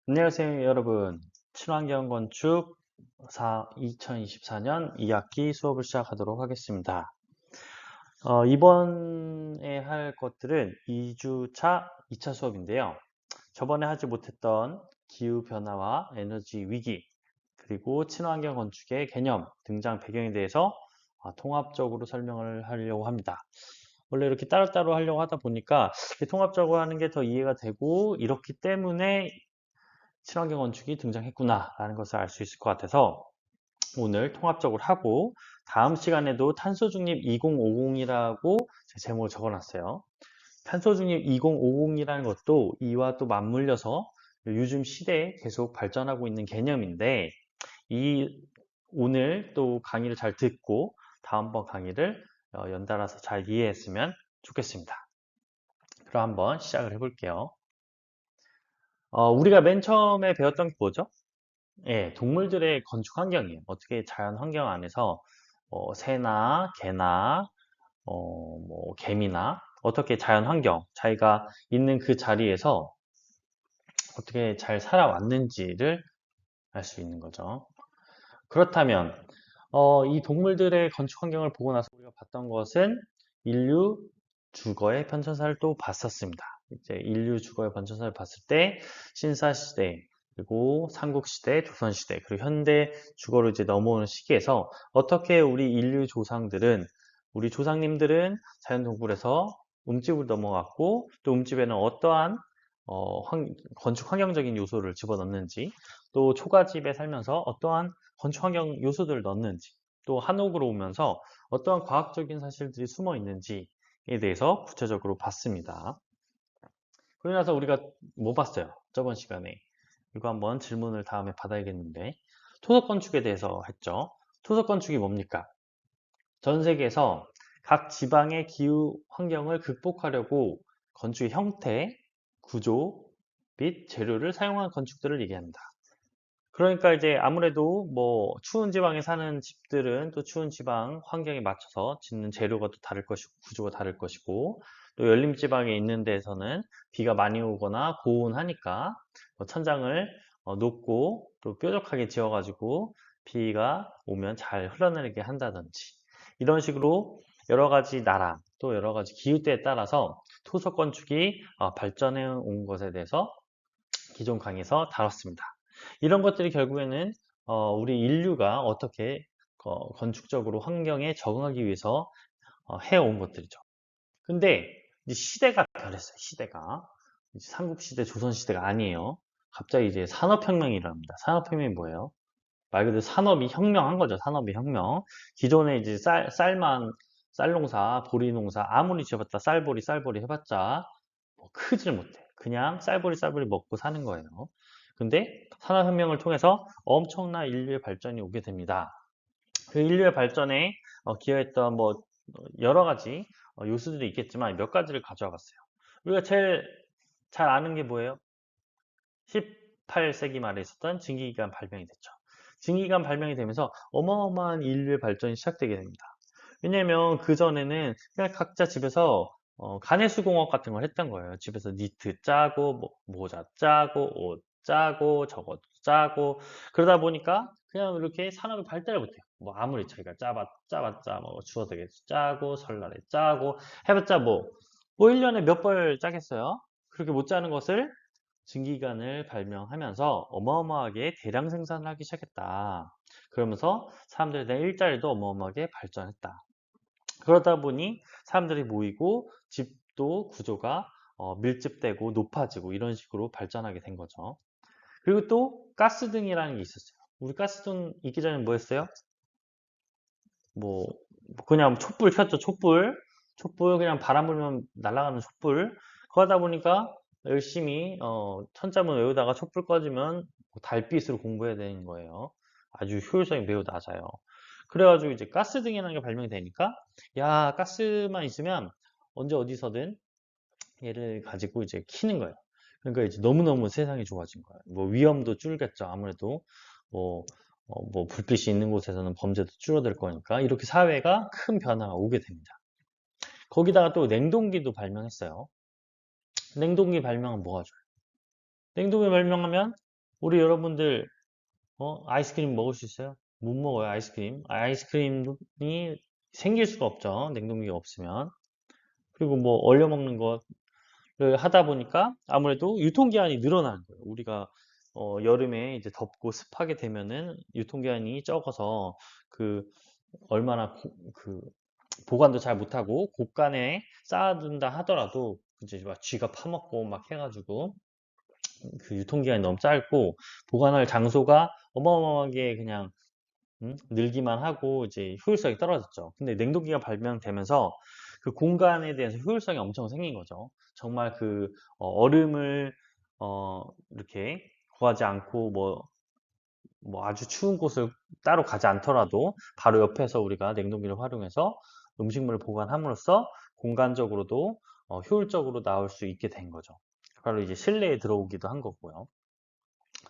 안녕하세요, 여러분. 친환경 건축 2024년 2학기 수업을 시작하도록 하겠습니다. 이번에 할 것들은 2주차 2차 수업인데요. 저번에 하지 못했던 기후변화와 에너지 위기, 그리고 친환경 건축의 개념, 등장 배경에 대해서 통합적으로 설명을 하려고 합니다. 원래 이렇게 따로따로 하려고 하다 보니까 통합적으로 하는 게 더 이해가 되고, 이렇기 때문에 친환경 건축이 등장했구나라는 것을 알 수 있을 것 같아서 오늘 통합적으로 하고, 다음 시간에도 탄소중립 2050이라고 제목을 적어놨어요. 탄소중립 2050이라는 것도 이와 또 맞물려서 요즘 시대에 계속 발전하고 있는 개념인데, 이 오늘 또 강의를 잘 듣고 다음번 강의를 연달아서 잘 이해했으면 좋겠습니다. 그럼 한번 시작을 해볼게요. 우리가 맨 처음에 배웠던 게 뭐죠? 예, 동물들의 건축 환경이에요. 어떻게 자연 환경 안에서 새나 개나 뭐 개미나 어떻게 자연 환경, 자기가 있는 그 자리에서 어떻게 잘 살아왔는지를 알 수 있는 거죠. 그렇다면 이 동물들의 건축 환경을 보고 나서 우리가 봤던 것은 인류 주거의 편차사를 또 봤었습니다. 이제 인류 주거의 편차사를 봤을 때 신사시대, 그리고 삼국시대, 조선시대, 그리고 현대 주거로 이제 넘어오는 시기에서 어떻게 우리 인류 조상들은, 우리 조상님들은 자연동굴에서 움집으로 넘어갔고, 또 움집에는 어떠한 건축 환경적인 요소를 집어넣는지, 또 초가집에 살면서 어떠한 건축 환경 요소들을 넣는지, 또 한옥으로 오면서 어떠한 과학적인 사실들이 숨어 있는지에 대해서 구체적으로 봤습니다. 그러고 나서 우리가 뭐 봤어요? 저번 시간에. 이거 한번 질문을 다음에 받아야겠는데, 토속 건축에 대해서 했죠. 토속 건축이 뭡니까? 전 세계에서 각 지방의 기후 환경을 극복하려고 건축의 형태, 구조 및 재료를 사용한 건축들을 얘기합니다. 그러니까 이제 아무래도 뭐 추운 지방에 사는 집들은 또 추운 지방 환경에 맞춰서 짓는 재료가 또 다를 것이고, 구조가 다를 것이고, 또 열림 지방에 있는 데서는 비가 많이 오거나 고온하니까 뭐 천장을 높고 또 뾰족하게 지어가지고 비가 오면 잘 흘러내리게 한다든지, 이런 식으로 여러 가지 나라 또 여러 가지 기후대에 따라서 토속 건축이 발전해 온 것에 대해서 기존 강의에서 다뤘습니다. 이런 것들이 결국에는 우리 인류가 어떻게 건축적으로 환경에 적응하기 위해서 해온 것들이죠. 근데 이제 시대가 변했어요. 시대가 이제 삼국시대, 조선시대가 아니에요. 갑자기 이제 산업혁명이 일어납니다. 산업혁명이 뭐예요? 말 그대로 산업이 혁명한 거죠. 산업이 혁명. 기존에 이제 쌀농사, 보리농사 아무리 지어봤자 쌀보리 해봤자 뭐 크질 못해. 그냥 쌀보리 먹고 사는 거예요. 근데 산업혁명을 통해서 엄청난 인류의 발전이 오게 됩니다. 그 인류의 발전에 기여했던 뭐 여러 가지 요소들이 있겠지만 몇 가지를 가져와 봤어요. 우리가 제일 잘 아는 게 뭐예요? 18세기 말에 있었던 증기기관 발명이 됐죠. 증기기관 발명이 되면서 어마어마한 인류의 발전이 시작되게 됩니다. 왜냐면 그전에는 그냥 각자 집에서 가내수공업 같은 걸 했던 거예요. 집에서 니트 짜고, 뭐, 모자 짜고, 옷 짜고, 저것 짜고, 그러다 보니까 그냥 이렇게 산업이 발달을 못해요. 뭐 아무리 자기가 짜봤자 뭐 주워되게 짜고, 설날에 짜고, 해봤자 뭐 1년에 몇 벌 짜겠어요? 그렇게 못 짜는 것을 증기기관을 발명하면서 어마어마하게 대량 생산을 하기 시작했다. 그러면서 사람들에 대한 일자리도 어마어마하게 발전했다. 그러다 보니 사람들이 모이고 집도 구조가 밀집되고 높아지고 이런 식으로 발전하게 된 거죠. 그리고 또 가스등이라는 게 있었어요. 우리 가스등 있기 전에 뭐 했어요? 뭐 그냥 촛불 켰죠. 촛불 그냥 바람 불면 날아가는 촛불. 그러다 보니까 열심히 천자문 외우다가 촛불 꺼지면 뭐 달빛으로 공부해야 되는 거예요. 아주 효율성이 매우 낮아요. 그래가지고 이제 가스등이라는 게 발명이 되니까, 야, 가스만 있으면 언제 어디서든 얘를 가지고 이제 키는 거예요. 그러니까 이제 너무너무 세상이 좋아진 거예요. 뭐 위험도 줄겠죠. 아무래도 뭐, 뭐 불빛이 있는 곳에서는 범죄도 줄어들 거니까 이렇게 사회가 큰 변화가 오게 됩니다. 거기다가 또 냉동기도 발명했어요. 냉동기 발명은 뭐가 좋아요? 냉동기 발명하면 우리 여러분들 아이스크림 먹을 수 있어요? 못 먹어요, 아이스크림. 아이스크림이 생길 수가 없죠. 냉동기가 없으면. 그리고 뭐 얼려 먹는 거를 하다 보니까 아무래도 유통기한이 늘어나는 거예요. 우리가 여름에 이제 덥고 습하게 되면은 유통기한이 적어서 그 얼마나 그 보관도 잘 못하고 곳간에 쌓아둔다 하더라도 이제 막 쥐가 파먹고 막 해가지고 그 유통기한이 너무 짧고 보관할 장소가 어마어마하게 그냥 늘기만 하고 이제 효율성이 떨어졌죠. 근데 냉동기가 발명되면서 그 공간에 대해서 효율성이 엄청 생긴 거죠. 정말 그 얼음을 이렇게 구하지 않고 뭐 아주 추운 곳을 따로 가지 않더라도 바로 옆에서 우리가 냉동기를 활용해서 음식물을 보관함으로써 공간적으로도 효율적으로 나올 수 있게 된 거죠. 바로 이제 실내에 들어오기도 한 거고요.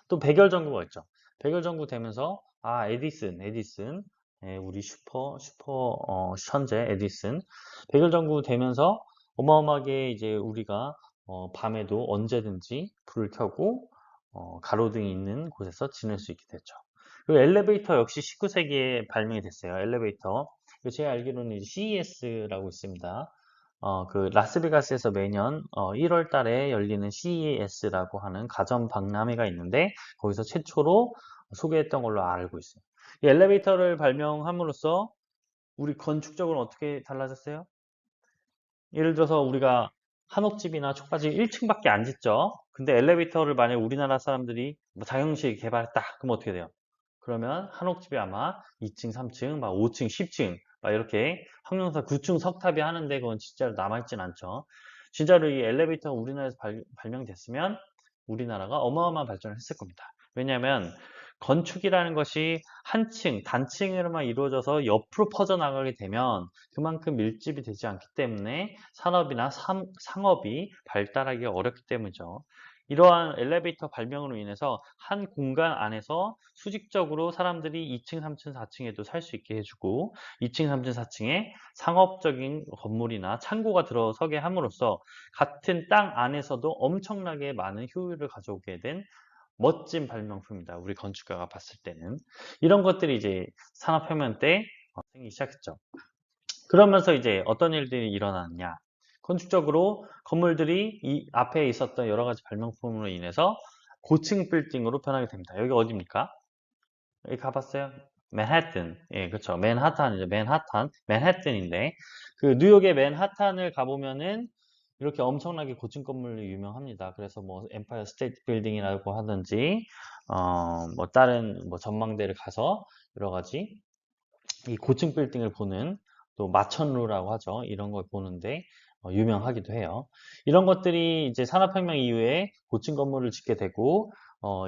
또 백열전구가 있죠. 백열전구 되면서 에디슨, 예, 우리 슈퍼 천재 에디슨. 백열전구 되면서 어마어마하게 이제 우리가 밤에도 언제든지 불을 켜고 가로등이 있는 곳에서 지낼 수 있게 됐죠. 그리고 엘리베이터 역시 19세기에 발명이 됐어요. 엘리베이터. 제가 알기로는 이제 CES라고 있습니다. 그 라스베가스에서 매년 1월 달에 열리는 CES라고 하는 가전 박람회가 있는데 거기서 최초로 소개했던 걸로 알고 있어요. 이 엘리베이터를 발명함으로써 우리 건축적으로 어떻게 달라졌어요? 예를 들어서 우리가 한옥집이나 촌까지 1층밖에 안 짓죠. 근데 엘리베이터를 만약 우리나라 사람들이 뭐 자연식 개발했다. 그럼 어떻게 돼요? 그러면 한옥집이 아마 2층, 3층, 막 5층, 10층 막 이렇게 항공사 9층 석탑이 하는데 그건 진짜로 남아있진 않죠. 진짜로 이 엘리베이터가 우리나라에서 발명됐으면 우리나라가 어마어마한 발전을 했을 겁니다. 왜냐하면 건축이라는 것이 한 층, 단층으로만 이루어져서 옆으로 퍼져나가게 되면 그만큼 밀집이 되지 않기 때문에 산업이나 상업이 발달하기 어렵기 때문이죠. 이러한 엘리베이터 발명으로 인해서 한 공간 안에서 수직적으로 사람들이 2층, 3층, 4층에도 살 수 있게 해주고 2층, 3층, 4층에 상업적인 건물이나 창고가 들어서게 함으로써 같은 땅 안에서도 엄청나게 많은 효율을 가져오게 된 멋진 발명품입니다. 우리 건축가가 봤을 때는. 이런 것들이 이제 산업혁명 때 생기기 시작했죠. 그러면서 이제 어떤 일들이 일어났냐. 건축적으로 건물들이 이 앞에 있었던 여러 가지 발명품으로 인해서 고층 빌딩으로 변하게 됩니다. 여기 어디입니까? 여기 가봤어요? 맨하튼. 예, 그렇죠. 맨하탄이죠. 맨하튼인데 그 뉴욕의 맨하탄을 가보면은 이렇게 엄청나게 고층 건물로 유명합니다. 그래서 뭐 엠파이어 스테이트 빌딩이라고 하든지 뭐 다른 뭐 전망대를 가서 여러 가지 이 고층 빌딩을 보는 또 마천루라고 하죠. 이런 걸 보는데 유명하기도 해요. 이런 것들이 이제 산업혁명 이후에 고층 건물을 짓게 되고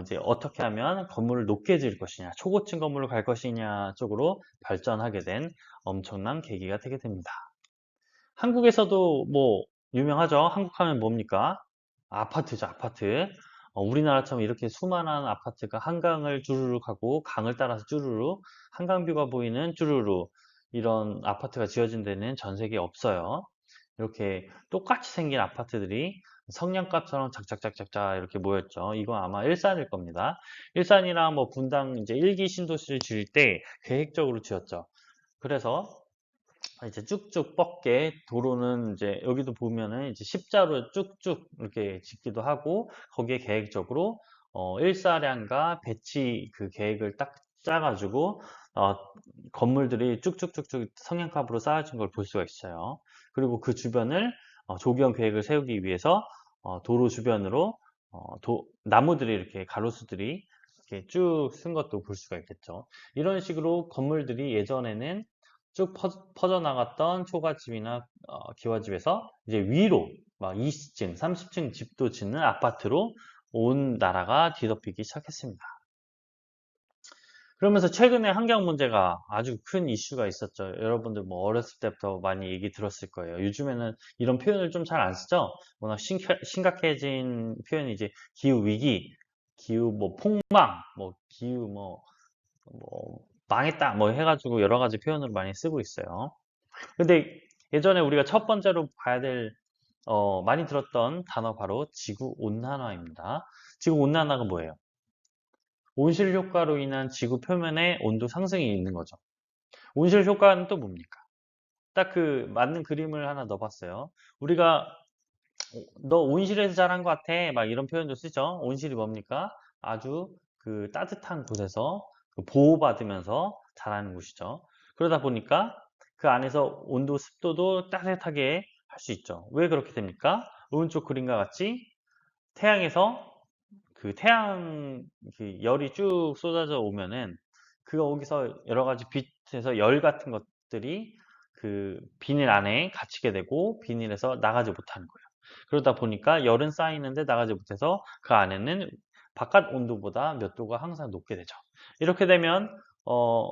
이제 어떻게 하면 건물을 높게 지을 것이냐, 초고층 건물로 갈 것이냐 쪽으로 발전하게 된 엄청난 계기가 되게 됩니다. 한국에서도 뭐 유명하죠. 한국 하면 뭡니까? 아파트죠, 아파트. 우리나라처럼 이렇게 수많은 아파트가 한강을 주르르 가고 강을 따라서 쭈루루 한강뷰가 보이는 쭈루루 이런 아파트가 지어진 데는 전 세계에 없어요. 이렇게 똑같이 생긴 아파트들이 성냥갑처럼 작작작작작 이렇게 모였죠. 이건 아마 일산일 겁니다. 일산이랑 뭐 분당 이제 일기 신도시를 지을 때 계획적으로 지었죠. 그래서 이제 쭉쭉 뻗게 도로는 이제 여기도 보면은 이제 십자로 쭉쭉 이렇게 짓기도 하고 거기에 계획적으로 일사량과 배치 그 계획을 딱 짜가지고 건물들이 쭉쭉쭉쭉 성냥갑으로 쌓아진 걸 볼 수가 있어요. 그리고 그 주변을 조경 계획을 세우기 위해서 도로 주변으로 나무들이 이렇게 가로수들이 이렇게 쭉 쓴 것도 볼 수가 있겠죠. 이런 식으로 건물들이 예전에는 쭉 퍼져나갔던 초가집이나 기와집에서 이제 위로 막 20층, 30층 집도 짓는 아파트로 온 나라가 뒤덮이기 시작했습니다. 그러면서 최근에 환경 문제가 아주 큰 이슈가 있었죠. 여러분들 뭐 어렸을 때부터 많이 얘기 들었을 거예요. 요즘에는 이런 표현을 좀 잘 안 쓰죠. 워낙 심각해진 표현이 이제 기후 위기, 기후 뭐 폭망, 뭐 기후 뭐 망했다 뭐 해가지고 여러 가지 표현을 많이 쓰고 있어요. 근데 예전에 우리가 첫 번째로 봐야 될 많이 들었던 단어 바로 지구 온난화입니다. 지구 온난화가 뭐예요? 온실 효과로 인한 지구 표면의 온도 상승이 있는 거죠. 온실 효과는 또 뭡니까? 딱 그 맞는 그림을 하나 넣어봤어요. 우리가 너 온실에서 자란 것 같아. 막 이런 표현도 쓰죠. 온실이 뭡니까? 아주 그 따뜻한 곳에서 그 보호받으면서 자라는 곳이죠. 그러다 보니까 그 안에서 온도, 습도도 따뜻하게 할 수 있죠. 왜 그렇게 됩니까? 오른쪽 그림과 같이 태양에서 그 태양 그 열이 쭉 쏟아져 오면은 그 거기서 여러 가지 빛에서 열 같은 것들이 그 비닐 안에 갇히게 되고 비닐에서 나가지 못하는 거예요. 그러다 보니까 열은 쌓이는데 나가지 못해서 그 안에는 바깥 온도보다 몇 도가 항상 높게 되죠. 이렇게 되면 어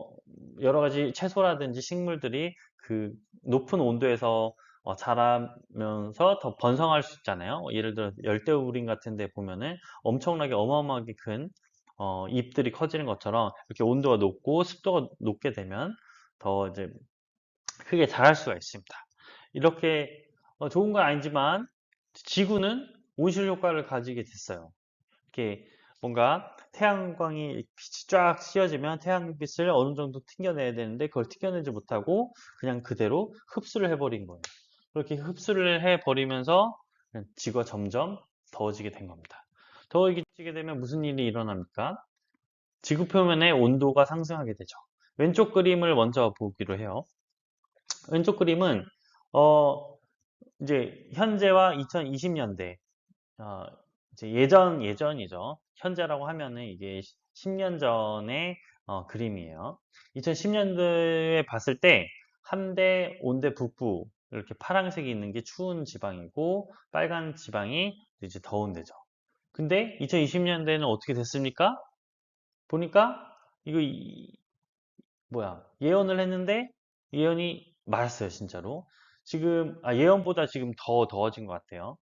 여러 가지 채소라든지 식물들이 그 높은 온도에서 자라면서 더 번성할 수 있잖아요. 예를 들어 열대우림 같은 데 보면은 엄청나게 어마어마하게 큰 잎들이 커지는 것처럼 이렇게 온도가 높고 습도가 높게 되면 더 이제 크게 자랄 수가 있습니다. 이렇게 좋은 건 아니지만 지구는 온실 효과를 가지게 됐어요. 이렇게 뭔가 태양광이 빛이 쫙 씌어지면 태양빛을 어느 정도 튕겨내야 되는데 그걸 튕겨내지 못하고 그냥 그대로 흡수를 해버린 거예요. 그렇게 흡수를 해버리면서 지구가 점점 더워지게 된 겁니다. 더워지게 되면 무슨 일이 일어납니까? 지구 표면의 온도가 상승하게 되죠. 왼쪽 그림을 먼저 보기로 해요. 왼쪽 그림은 어 이제 현재와 2020년대 이제 예전이죠. 현재라고 하면은 이게 10년 전의 그림이에요. 2010년도에 봤을 때 한대, 온대 북부 이렇게 파란색이 있는 게 추운 지방이고 빨간 지방이 이제 더운 데죠. 근데 2020년대에는 어떻게 됐습니까? 보니까 이거 뭐야 예언을 했는데 예언이 맞았어요, 진짜로. 지금 예언보다 지금 더 더워진 것 같아요.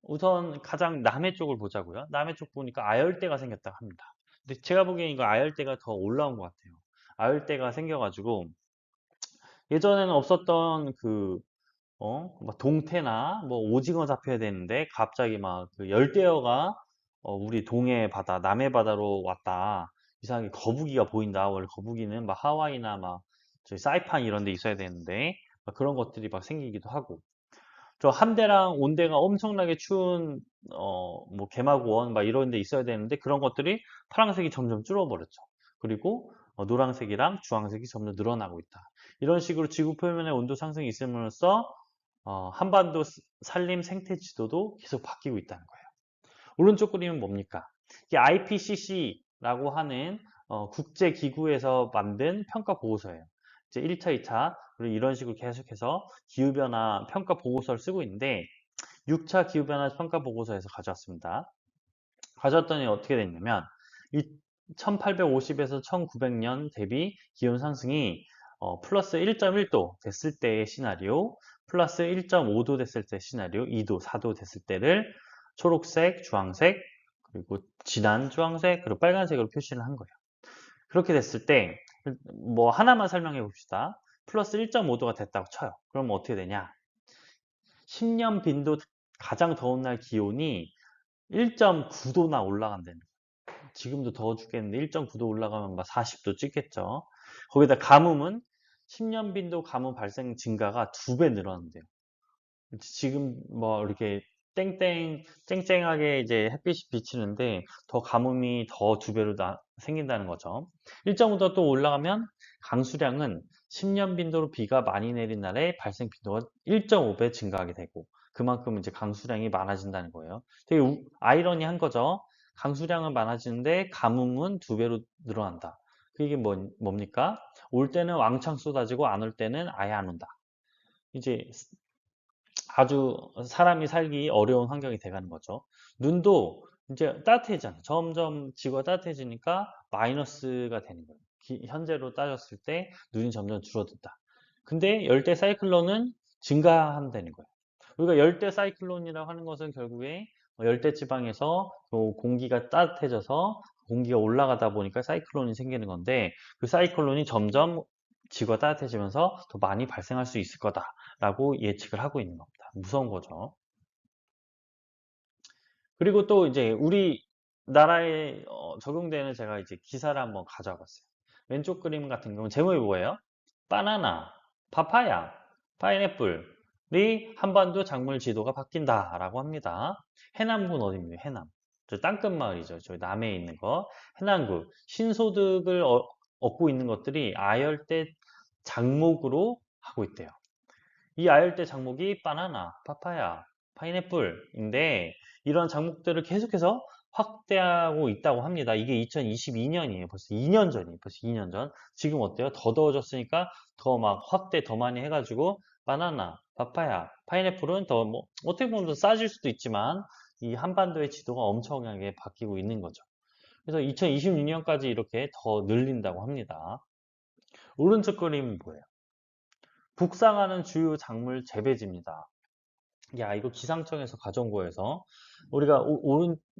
우선 가장 남해 쪽을 보자고요. 남해 쪽 보니까 아열대가 생겼다고 합니다. 근데 제가 보기엔 이거 아열대가 더 올라온 것 같아요. 아열대가 생겨가지고 예전에는 없었던 그 막 동태나 뭐 오징어 잡혀야 되는데 갑자기 막 그 열대어가 우리 동해 바다, 남해 바다로 왔다. 이상하게 거북이가 보인다. 원래 거북이는 막 하와이나 막 저기 사이판 이런 데 있어야 되는데 막 그런 것들이 막 생기기도 하고 저 함대랑 온대가 엄청나게 추운 뭐 개마고원 막 이런 데 있어야 되는데 그런 것들이 파란색이 점점 줄어버렸죠. 그리고 노란색이랑 주황색이 점점 늘어나고 있다. 이런 식으로 지구 표면의 온도 상승이 있음으로써 한반도 산림 생태 지도도 계속 바뀌고 있다는 거예요. 오른쪽 그림은 뭡니까? 이게 IPCC라고 하는 국제기구에서 만든 평가 보고서예요. 이제 1차, 2차 그리고 이런 식으로 계속해서 기후변화 평가 보고서를 쓰고 있는데 6차 기후변화 평가 보고서에서 가져왔습니다. 가져왔더니 어떻게 됐냐면 1850에서 1900년 대비 기온 상승이 플러스 1.1도 됐을 때의 시나리오, 플러스 1.5도 됐을 때 시나리오, 2도, 4도 됐을 때를 초록색, 주황색, 그리고 진한 주황색, 그리고 빨간색으로 표시를 한 거예요. 그렇게 됐을 때, 뭐 하나만 설명해 봅시다. 플러스 1.5도가 됐다고 쳐요. 그러면 어떻게 되냐? 10년 빈도 가장 더운 날 기온이 1.9도나 올라간다는 거예요. 지금도 더워 죽겠는데 1.9도 올라가면 막 40도 찍겠죠. 거기다 가뭄은 10년 빈도 가뭄 발생 증가가 2배 늘어난대요. 지금 뭐 이렇게 쨍쨍하게 이제 햇빛이 비치는데 더 가뭄이 더 2배로 생긴다는 거죠. 1.5도 또 올라가면 강수량은 10년 빈도로 비가 많이 내린 날에 발생 빈도가 1.5배 증가하게 되고 그만큼 이제 강수량이 많아진다는 거예요. 되게 아이러니한 거죠. 강수량은 많아지는데 가뭄은 2배로 늘어난다. 그게 뭡니까? 올 때는 왕창 쏟아지고 안 올 때는 아예 안 온다. 이제 아주 사람이 살기 어려운 환경이 돼가는 거죠. 눈도 이제 따뜻해지잖아요. 점점 지구가 따뜻해지니까 마이너스가 되는 거예요. 현재로 따졌을 때 눈이 점점 줄어든다. 근데 열대 사이클론은 증가한다는 거예요. 우리가 열대 사이클론이라고 하는 것은 결국에 열대 지방에서 공기가 따뜻해져서 공기가 올라가다 보니까 사이클론이 생기는 건데 그 사이클론이 점점 지구가 따뜻해지면서 더 많이 발생할 수 있을 거다라고 예측을 하고 있는 겁니다. 무서운 거죠. 그리고 또 이제 우리 나라에 적용되는 제가 이제 기사를 한번 가져와 봤어요. 왼쪽 그림 같은 경우는 제목이 뭐예요? 바나나, 파파야, 파인애플이 한반도 작물 지도가 바뀐다라고 합니다. 해남군 어디입니까? 해남. 저 땅끝 마을이죠. 저희 남해에 있는 거. 해남군. 신소득을 얻고 있는 것들이 아열대 작목으로 하고 있대요. 이 아열대 작목이 바나나, 파파야, 파인애플인데 이런 작목들을 계속해서 확대하고 있다고 합니다. 이게 2022년이에요. 벌써 2년 전이에요. 벌써 2년 전. 지금 어때요? 더 더워졌으니까 더 막 확대 더 많이 해가지고 바나나, 파파야, 파인애플은 더 뭐 어떻게 보면 더 싸질 수도 있지만 이 한반도의 지도가 엄청나게 바뀌고 있는 거죠. 그래서 2026년까지 이렇게 더 늘린다고 합니다. 오른쪽 그림은 뭐예요? 북상하는 주요 작물 재배지입니다. 야, 이거 기상청에서 가져온 거여서 우리가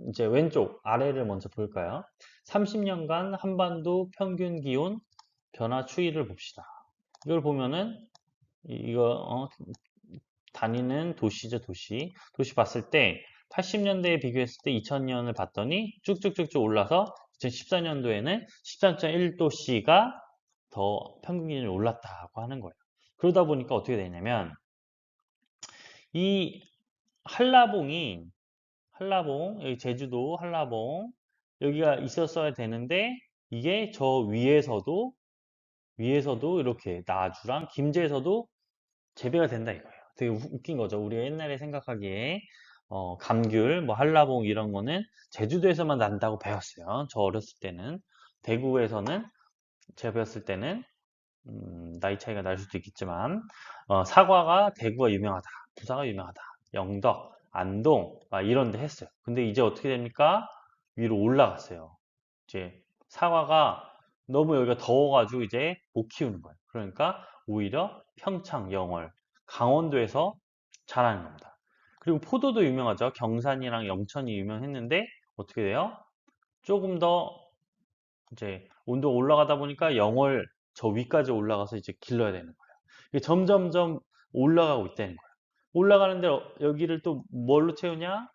이제 왼쪽 아래를 먼저 볼까요? 30년간 한반도 평균 기온 변화 추이를 봅시다. 이걸 보면은 이거 다니는 도시죠, 도시. 도시 봤을 때 80년대에 비교했을 때 2000년을 봤더니 쭉쭉쭉쭉 올라서 2014년도에는 13.1도씨가 더 평균 기온이 올랐다고 하는 거예요. 그러다 보니까 어떻게 되냐면 이 한라봉, 여기 제주도 한라봉, 여기가 있었어야 되는데, 이게 저 위에서도 이렇게 나주랑 김제에서도 재배가 된다 이거예요. 되게 웃긴 거죠. 우리가 옛날에 생각하기에, 감귤, 뭐 한라봉 이런 거는 제주도에서만 난다고 배웠어요. 저 어렸을 때는. 대구에서는, 제가 배웠을 때는, 나이 차이가 날 수도 있겠지만 사과가 대구가 유명하다. 부사가 유명하다. 영덕, 안동 이런 데 했어요. 근데 이제 어떻게 됩니까? 위로 올라갔어요. 이제 사과가 너무 여기가 더워가지고 이제 못 키우는 거예요. 그러니까 오히려 평창, 영월, 강원도에서 자라는 겁니다. 그리고 포도도 유명하죠. 경산이랑 영천이 유명했는데 어떻게 돼요? 조금 더 이제 온도가 올라가다 보니까 영월 저 위까지 올라가서 이제 길러야 되는 거예요. 이게 점점점 올라가고 있다는 거예요. 올라가는데 여기를 또 뭘로 채우냐?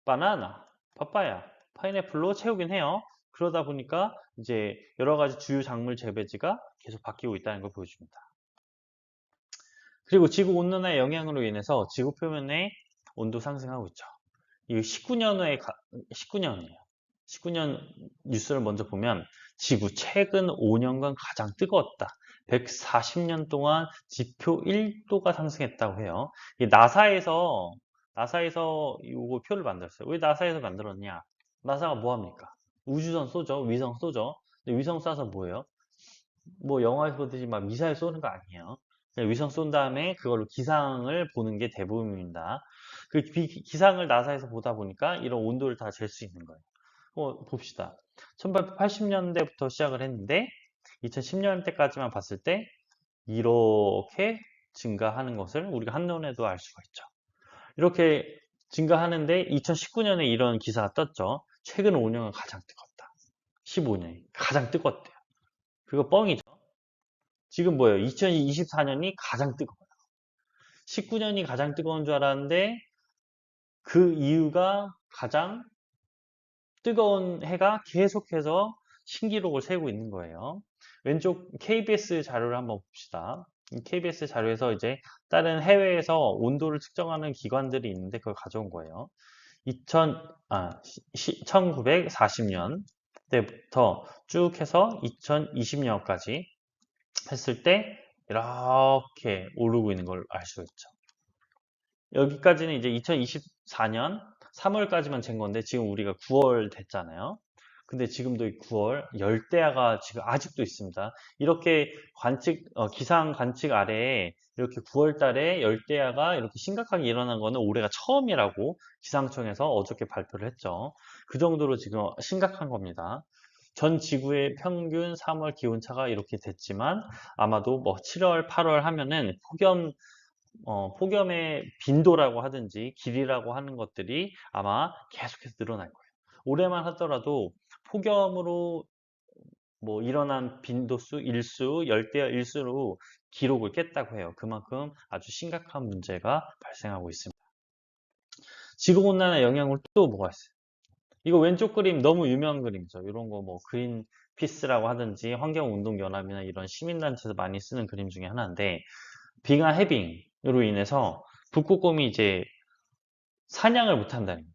바나나, 파파야, 파인애플로 채우긴 해요. 그러다 보니까 이제 여러 가지 주요 작물 재배지가 계속 바뀌고 있다는 걸 보여줍니다. 그리고 지구 온난화의 영향으로 인해서 지구 표면의 온도 상승하고 있죠. 이거 19년이에요. 19년 뉴스를 먼저 보면 지구 최근 5년간 가장 뜨거웠다. 140년 동안 지표 1도가 상승했다고 해요. 이 나사에서 이거 표를 만들었어요. 왜 나사에서 만들었냐? 나사가 뭐 합니까? 우주선 쏘죠. 위성 쏘죠. 근데 위성 쏴서 뭐예요? 뭐 영화에서 보듯이 막 미사일 쏘는 거 아니에요. 그냥 위성 쏜 다음에 그걸로 기상을 보는 게 대부분입니다. 그 기상을 나사에서 보다 보니까 이런 온도를 다 잴 수 있는 거예요. 봅시다. 1880년대부터 시작을 했는데 2010년대까지만 봤을 때 이렇게 증가하는 것을 우리가 한눈에도 알 수가 있죠. 이렇게 증가하는데 2019년에 이런 기사가 떴죠. 최근 5년은 가장 뜨겁다. 15년이 가장 뜨겁대요. 그거 뻥이죠. 지금 뭐예요? 2024년이 가장 뜨거워요. 19년이 가장 뜨거운 줄 알았는데 그 이유가 가장 뜨거운 해가 계속해서 신기록을 세우고 있는 거예요. 왼쪽 KBS 자료를 한번 봅시다. KBS 자료에서 이제 다른 해외에서 온도를 측정하는 기관들이 있는데 그걸 가져온 거예요. 1940년 때부터 쭉 해서 2020년까지 했을 때 이렇게 오르고 있는 걸 알 수 있죠. 여기까지는 이제 2024년 3월까지만 잰 건데 지금 우리가 9월 됐잖아요. 근데 지금도 이 9월 열대야가 지금 아직도 있습니다. 이렇게 기상 관측 아래에 이렇게 9월 달에 열대야가 이렇게 심각하게 일어난 거는 올해가 처음이라고 기상청에서 어저께 발표를 했죠. 그 정도로 지금 심각한 겁니다. 전 지구의 평균 3월 기온차가 이렇게 됐지만 아마도 뭐 7월, 8월 하면은 폭염의 빈도라고 하든지 길이라고 하는 것들이 아마 계속해서 늘어날 거예요. 올해만 하더라도 폭염으로 뭐 일어난 빈도수, 일수, 열대야 일수로 기록을 깼다고 해요. 그만큼 아주 심각한 문제가 발생하고 있습니다. 지구온난화 영향으로 또 뭐가 있어요? 이거 왼쪽 그림 너무 유명한 그림이죠. 이런 거 뭐 그린 피스라고 하든지 환경운동연합이나 이런 시민단체에서 많이 쓰는 그림 중에 하나인데 빙하 해빙으로 인해서 북극곰이 이제 사냥을 못 한다는 거예요.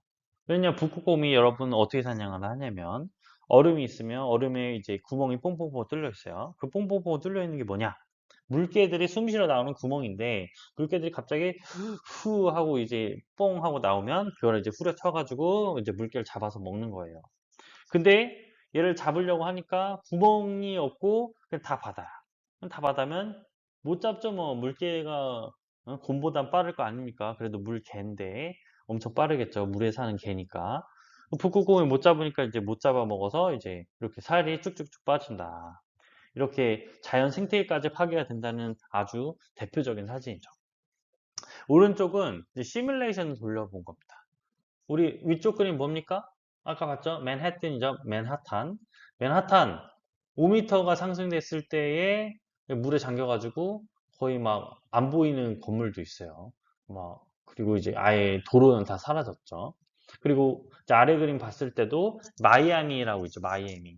왜냐 북극곰이 여러분 어떻게 사냥을 하냐면 얼음이 있으면 얼음에 이제 구멍이 뽕뽕뽕 뚫려 있어요. 그 뽕뽕뽕 뚫려 있는 게 뭐냐? 물개들이 숨 쉬러 나오는 구멍인데 물개들이 갑자기 후 하고 이제 뽕 하고 나오면 그걸 이제 후려쳐가지고 이제 물개를 잡아서 먹는 거예요. 근데 얘를 잡으려고 하니까 구멍이 없고 그냥 다 바다야. 그럼 다 바다면 못 잡죠 뭐. 물개가 곰보단 빠를 거 아닙니까? 그래도 물개인데 엄청 빠르겠죠. 물에 사는 개니까. 북극곰을 못 잡으니까 이제 못 잡아 먹어서 이제 이렇게 살이 쭉쭉쭉 빠진다. 이렇게 자연 생태계까지 파괴가 된다는 아주 대표적인 사진이죠. 오른쪽은 이제 시뮬레이션을 돌려본 겁니다. 우리 위쪽 그림 뭡니까? 아까 봤죠? 맨해튼이죠. 맨하탄. 맨하탄 5m가 상승됐을 때에 물에 잠겨가지고 거의 막 안 보이는 건물도 있어요. 막 그리고 이제 아예 도로는 다 사라졌죠. 그리고 이제 아래 그림 봤을 때도 마이애미라고 있죠. 마이애미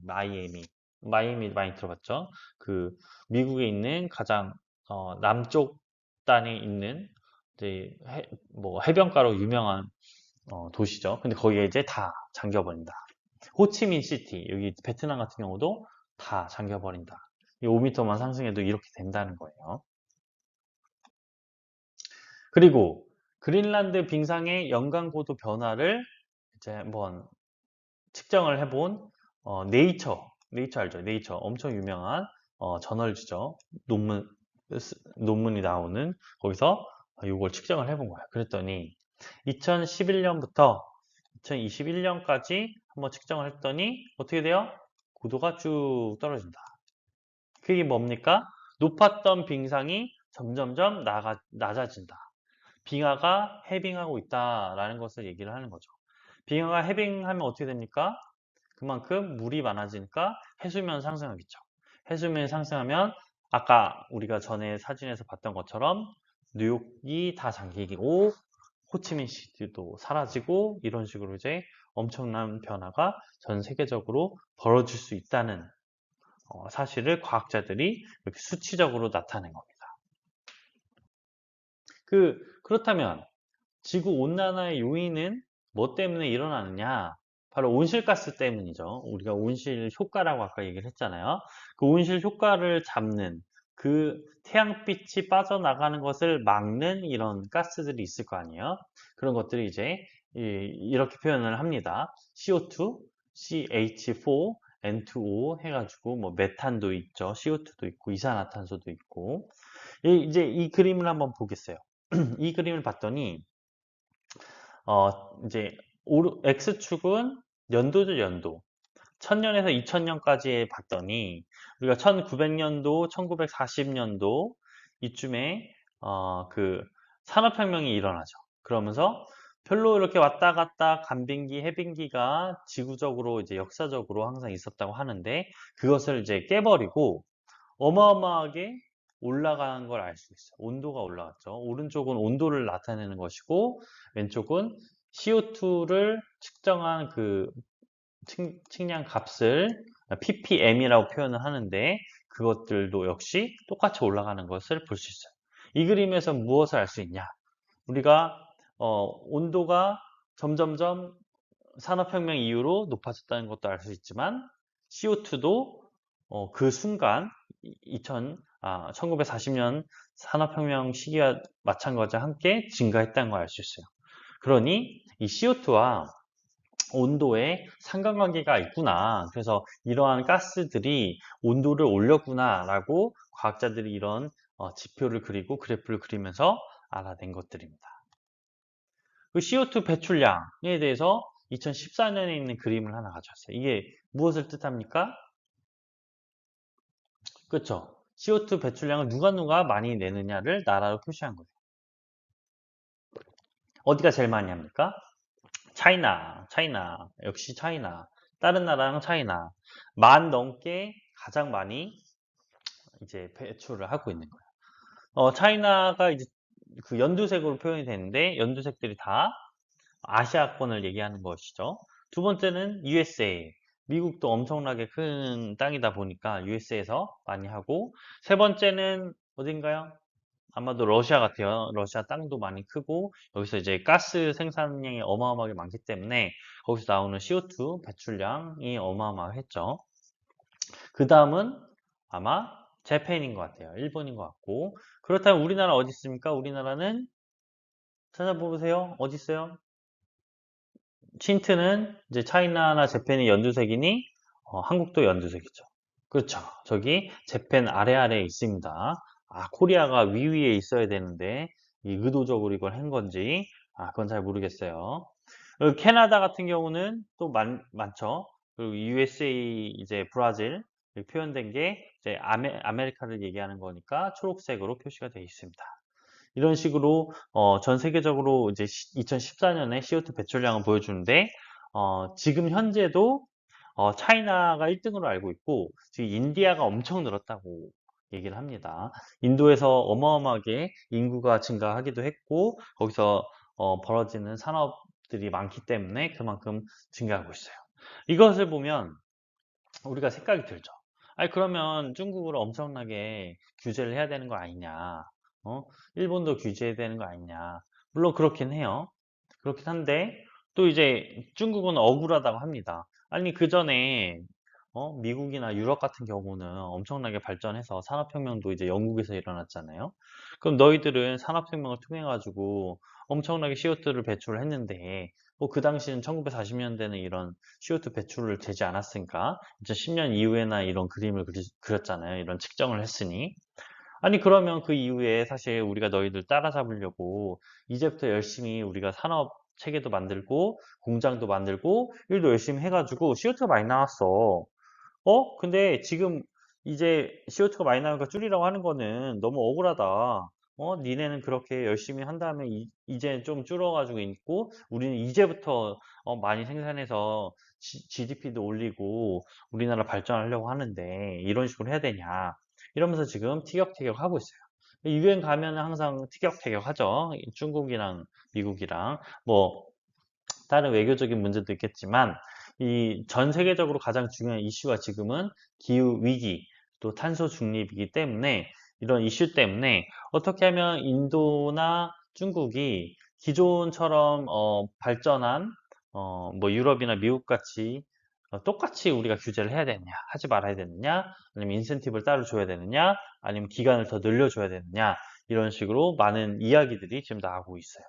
많이 들어봤죠? 그 미국에 있는 가장 남쪽 단에 있는 이제 뭐 해변가로 유명한 도시죠. 근데 거기에 이제 다 잠겨버린다. 호치민 시티, 여기 베트남 같은 경우도 다 잠겨버린다. 5m만 상승해도 이렇게 된다는 거예요. 그리고 그린란드 빙상의 연간 고도 변화를 이제 한번 측정을 해본 네이처 알죠? 네이처 엄청 유명한 저널지죠. 논문 논문이 나오는 거기서 이걸 측정을 해본 거예요. 그랬더니 2011년부터 2021년까지 한번 측정을 했더니 어떻게 돼요? 고도가 쭉 떨어진다. 그게 뭡니까? 높았던 빙상이 점점점 낮아진다. 빙하가 해빙하고 있다라는 것을 얘기를 하는 거죠. 빙하가 해빙하면 어떻게 됩니까? 그만큼 물이 많아지니까 해수면 상승하겠죠. 해수면이 상승하면 아까 우리가 전에 사진에서 봤던 것처럼 뉴욕이 다 잠기고 호치민시티도 사라지고 이런 식으로 이제 엄청난 변화가 전 세계적으로 벌어질 수 있다는 사실을 과학자들이 이렇게 수치적으로 나타낸 겁니다. 그렇다면 지구 온난화의 요인은 뭐 때문에 일어나느냐? 바로 온실가스 때문이죠. 우리가 온실 효과라고 아까 얘기를 했잖아요. 그 온실 효과를 잡는 그 태양빛이 빠져나가는 것을 막는 이런 가스들이 있을 거 아니에요. 그런 것들이 이제 이렇게 표현을 합니다. CO2, CH4, N2O 해가지고 뭐 메탄도 있죠. CO2도 있고 이산화탄소도 있고 이제 이 그림을 한번 보겠어요. 이 그림을 봤더니 이제 X축은 연도죠, 연도. 1000년에서 2000년까지 봤더니 우리가 1900년도, 1940년도 이쯤에 그 산업혁명이 일어나죠. 그러면서 별로 이렇게 왔다 갔다 간빙기, 해빙기가 지구적으로 이제 역사적으로 항상 있었다고 하는데 그것을 이제 깨버리고 어마어마하게 올라가는 걸 알 수 있어요. 온도가 올라갔죠. 오른쪽은 온도를 나타내는 것이고 왼쪽은 CO2를 측정한 그 측량 값을 ppm이라고 표현을 하는데 그것들도 역시 똑같이 올라가는 것을 볼 수 있어요. 이 그림에서 무엇을 알 수 있냐? 우리가 온도가 점점점 산업혁명 이후로 높아졌다는 것도 알 수 있지만 CO2도 그 순간 1940년 산업혁명 시기와 마찬가지와 함께 증가했다는 걸 알 수 있어요. 그러니 이 CO2와 온도에 상관관계가 있구나. 그래서 이러한 가스들이 온도를 올렸구나 라고 과학자들이 이런 지표를 그리고 그래프를 그리면서 알아낸 것들입니다. 그 CO2 배출량에 대해서 2014년에 있는 그림을 하나 가져왔어요. 이게 무엇을 뜻합니까? 그렇죠. CO2 배출량을 누가 많이 내느냐를 나라로 표시한 거예요. 어디가 제일 많이 합니까? 차이나. 역시 차이나. 다른 나라는 차이나. 만 넘게 가장 많이 이제 배출을 하고 있는 거예요. 차이나가 이제 그 연두색으로 표현이 되는데 연두색들이 다 아시아권을 얘기하는 것이죠. 두 번째는 USA. 미국도 엄청나게 큰 땅이다 보니까 USA에서 많이 하고, 세 번째는 어딘가요? 아마도 러시아 같아요. 러시아 땅도 많이 크고 여기서 이제 가스 생산량이 어마어마하게 많기 때문에 거기서 나오는 CO2 배출량이 어마어마했죠. 그 다음은 아마 재팬인 것 같아요. 일본인 것 같고. 그렇다면 우리나라 어디 있습니까? 우리나라는 찾아보세요. 어디 있어요? 틴트는 이제 차이나나 재팬이 연두색이니 한국도 연두색이죠. 그렇죠. 저기 재팬 아래아래에 있습니다. 아, 코리아가 위위에 있어야 되는데 이 의도적으로 이걸 한 건지 그건 잘 모르겠어요. 그리고 캐나다 같은 경우는 또 많죠. 그리고 USA 이제 브라질 이렇게 표현된 게 이제 아메리카를 얘기하는 거니까 초록색으로 표시가 되어 있습니다. 이런 식으로 전 세계적으로 이제 2014년에 CO2 배출량을 보여주는데 지금 현재도 차이나가 1등으로 알고 있고 지금 인디아가 엄청 늘었다고 얘기를 합니다. 인도에서 어마어마하게 인구가 증가하기도 했고 거기서 벌어지는 산업들이 많기 때문에 그만큼 증가하고 있어요. 이것을 보면 우리가 생각이 들죠. 아니, 그러면 중국을 엄청나게 규제를 해야 되는 거 아니냐. 어? 일본도 규제해야 되는 거 아니냐. 물론 그렇긴 해요. 그렇긴 한데, 또 이제 중국은 억울하다고 합니다. 아니, 그 전에, 미국이나 유럽 같은 경우는 엄청나게 발전해서 산업혁명도 이제 영국에서 일어났잖아요. 그럼 너희들은 산업혁명을 통해가지고 엄청나게 CO2를 배출을 했는데, 뭐 그 당시는 1940년대는 이런 CO2 배출을 되지 않았으니까 2010년 이후에나 이런 그림을 그렸잖아요. 이런 측정을 했으니. 아니 그러면 그 이후에 사실 우리가 너희들 따라잡으려고 이제부터 열심히 우리가 산업 체계도 만들고 공장도 만들고 일도 열심히 해가지고 CO2가 많이 나왔어. 근데 지금 이제 CO2가 많이 나오니까 줄이라고 하는 거는 너무 억울하다. 니네는 그렇게 열심히 한 다음에 이제 좀 줄어가지고 있고 우리는 이제부터 많이 생산해서 GDP도 올리고 우리나라 발전하려고 하는데 이런 식으로 해야 되냐. 이러면서 지금 티격태격 하고 있어요. 유엔 가면은 항상 티격태격 하죠. 중국이랑 미국이랑 뭐 다른 외교적인 문제도 있겠지만 이 전 세계적으로 가장 중요한 이슈가 지금은 기후 위기 또 탄소 중립이기 때문에 이런 이슈 때문에 어떻게 하면 인도나 중국이 기존처럼 발전한 뭐 유럽이나 미국 같이 똑같이 우리가 규제를 해야 되느냐 하지 말아야 되느냐 아니면 인센티브를 따로 줘야 되느냐 아니면 기간을 더 늘려줘야 되느냐 이런 식으로 많은 이야기들이 지금 나오고 있어요.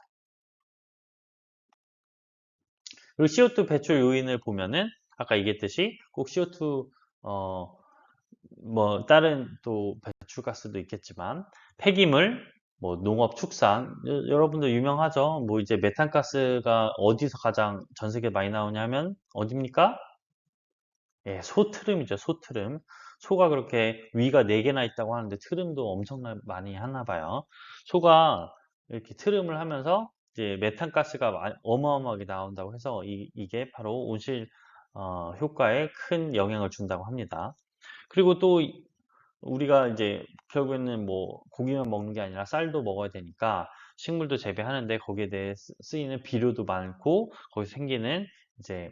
그리고 CO2 배출 요인을 보면은 아까 얘기했듯이 꼭 CO2 뭐 다른 또 배출가스도 있겠지만 폐기물 뭐 농업 축산 여러분들 유명하죠. 뭐 이제 메탄가스가 어디서 가장 전 세계 많이 나오냐 하면 어디입니까? 예, 소트름이죠. 소트름. 소가 그렇게 위가 4개나 있다고 하는데 트름도 엄청나게 많이 하나 봐요. 소가 이렇게 트름을 하면서 이제 메탄가스가 어마어마하게 나온다고 해서 이게 바로 온실 효과에 큰 영향을 준다고 합니다. 그리고 또 우리가 이제 결국에는 뭐 고기만 먹는 게 아니라 쌀도 먹어야 되니까 식물도 재배하는데 거기에 대해 쓰이는 비료도 많고 거기서 생기는 이제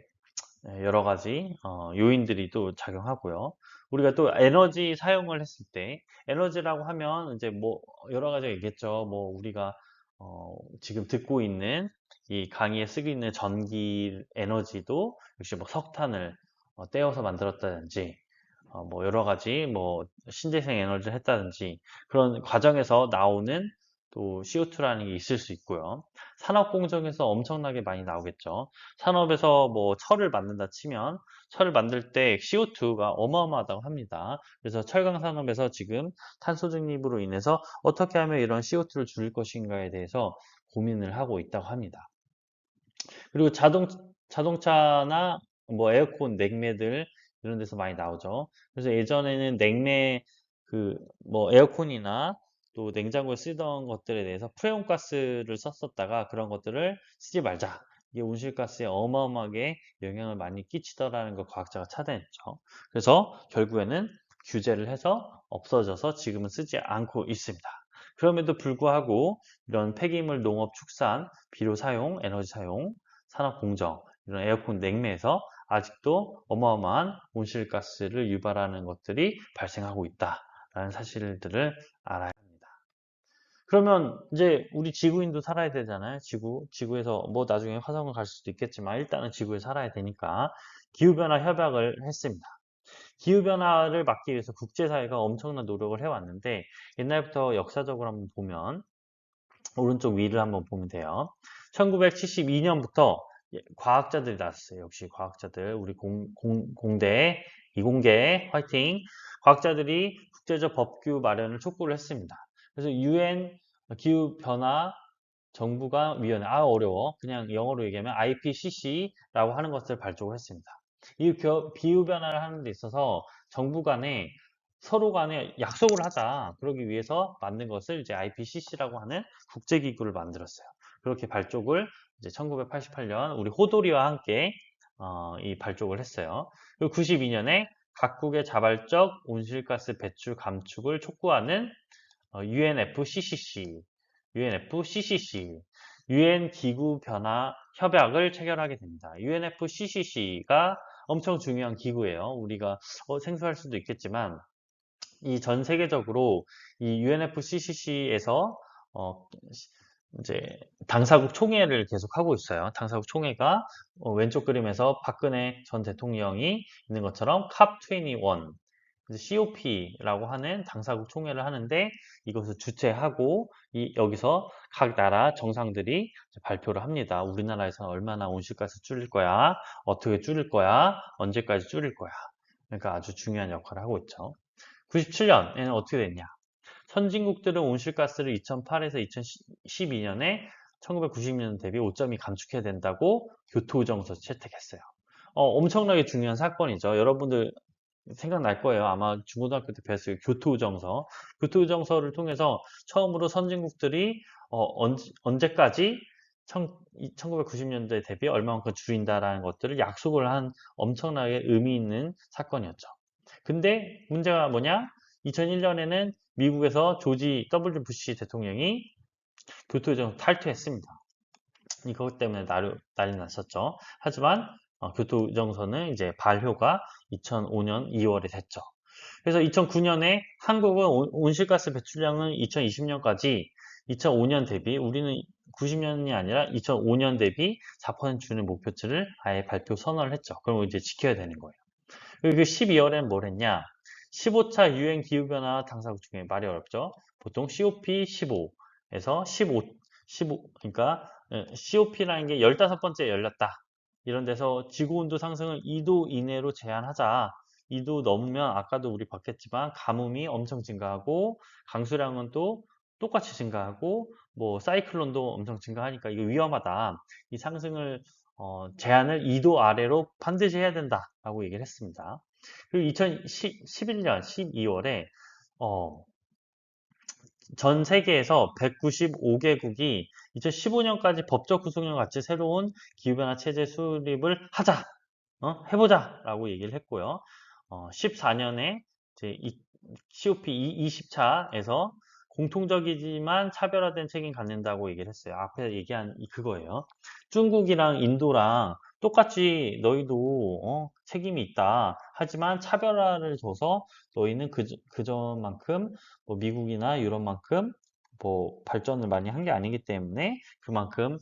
여러 가지 요인들이 또 작용하고요. 우리가 또 에너지 사용을 했을 때 에너지라고 하면 이제 뭐 여러 가지가 있겠죠. 뭐 우리가 지금 듣고 있는 이 강의에 쓰고 있는 전기 에너지도 역시 뭐 석탄을 떼어서 만들었다든지 뭐 여러 가지 뭐 신재생 에너지를 했다든지 그런 과정에서 나오는 또 CO2라는 게 있을 수 있고요. 산업 공정에서 엄청나게 많이 나오겠죠. 산업에서 뭐 철을 만든다 치면 철을 만들 때 CO2가 어마어마하다고 합니다. 그래서 철강 산업에서 지금 탄소 중립으로 인해서 어떻게 하면 이런 CO2를 줄일 것인가에 대해서 고민을 하고 있다고 합니다. 그리고 자동차나 뭐 에어컨, 냉매들 이런 데서 많이 나오죠. 그래서 예전에는 냉매 그 뭐 에어컨이나 또 냉장고에 쓰던 것들에 대해서 프레온 가스를 썼었다가 그런 것들을 쓰지 말자. 이게 온실가스에 어마어마하게 영향을 많이 끼치더라는 걸 과학자가 찾아냈죠. 그래서 결국에는 규제를 해서 없어져서 지금은 쓰지 않고 있습니다. 그럼에도 불구하고 이런 폐기물 농업 축산, 비료 사용, 에너지 사용, 산업 공정 이런 에어컨 냉매에서 아직도 어마어마한 온실가스를 유발하는 것들이 발생하고 있다라는 사실들을 알아야 합니다. 그러면 이제 우리 지구인도 살아야 되잖아요. 지구에서 뭐 나중에 화성을 갈 수도 있겠지만 일단은 지구에 살아야 되니까 기후변화 협약을 했습니다. 기후변화를 막기 위해서 국제사회가 엄청난 노력을 해왔는데 옛날부터 역사적으로 한번 보면 오른쪽 위를 한번 보면 돼요. 1972년부터 과학자들이 나왔어요. 역시 과학자들, 우리 공대, 이공계 화이팅! 과학자들이 국제적 법규 마련을 촉구를 했습니다. 그래서 UN 기후변화 정부가 위원회, 어려워. 그냥 영어로 얘기하면 IPCC라고 하는 것을 발족을 했습니다. 이 기후변화를 하는 데 있어서 정부 간에 서로 간에 약속을 하자. 그러기 위해서 만든 것을 이제 IPCC라고 하는 국제기구를 만들었어요. 그렇게 발족을 이제 1988년 우리 호돌이와 함께 이 발족을 했어요. 그리고 92년에 각국의 자발적 온실가스 배출 감축을 촉구하는 UNFCCC, UN 기후 변화 협약을 체결하게 됩니다. UNFCCC가 엄청 중요한 기구예요. 우리가 생소할 수도 있겠지만 이 전 세계적으로 이 UNFCCC에서 이제 당사국 총회를 계속 하고 있어요. 당사국 총회가 왼쪽 그림에서 박근혜 전 대통령이 있는 것처럼 COP21, COP라고 하는 당사국 총회를 하는데 이것을 주최하고 여기서 각 나라 정상들이 발표를 합니다. 우리나라에서는 얼마나 온실가스 줄일 거야, 어떻게 줄일 거야, 언제까지 줄일 거야. 그러니까 아주 중요한 역할을 하고 있죠. 97년에는 어떻게 됐냐? 선진국들은 온실가스를 2008에서 2012년에 1990년 대비 5.2 감축해야 된다고 교토의정서 채택했어요. 엄청나게 중요한 사건이죠. 여러분들 생각날 거예요. 아마 중고등학교 때 배웠어요. 교토의정서. 교토의정서를 통해서 처음으로 선진국들이 언제까지 1990년대 대비 얼마만큼 줄인다라는 것들을 약속을 한 엄청나게 의미 있는 사건이었죠. 근데 문제가 뭐냐? 2001년에는 미국에서 조지 W. 부시 대통령이 교토의정서 탈퇴했습니다. 이것 때문에 난리 났었죠. 하지만 교토의정서는 이제 발효가 2005년 2월에 됐죠. 그래서 2009년에 한국은 온실가스 배출량은 2020년까지 2005년 대비 우리는 90년이 아니라 2005년 대비 4% 주는 목표치를 아예 발표 선언을 했죠. 그럼 이제 지켜야 되는 거예요. 그리고 12월에는 뭘 했냐? 15차 유엔 기후변화 당사국 중에 말이 어렵죠. 보통 COP15에서 15, 그러니까 COP라는 게 15번째 열렸다. 이런 데서 지구온도 상승을 2도 이내로 제한하자. 2도 넘으면 아까도 우리 봤겠지만 가뭄이 엄청 증가하고 강수량은 또 똑같이 증가하고 뭐 사이클론도 엄청 증가하니까 이거 위험하다. 이 상승을 제한을 2도 아래로 반드시 해야 된다라고 얘기를 했습니다. 그리고 2011년 12월에 전 세계에서 195개국이 2015년까지 법적 구속력 같이 새로운 기후변화 체제 수립을 하자, 해보자 라고 얘기를 했고요. 14년에 이제 COP 20차에서 공통적이지만 차별화된 책임 갖는다고 얘기를 했어요. 앞에 얘기한 그거예요. 중국이랑 인도랑 똑같이 너희도 책임이 있다. 하지만 차별화를 줘서 너희는 그전만큼 뭐 미국이나 유럽만큼 뭐 발전을 많이 한 게 아니기 때문에 그만큼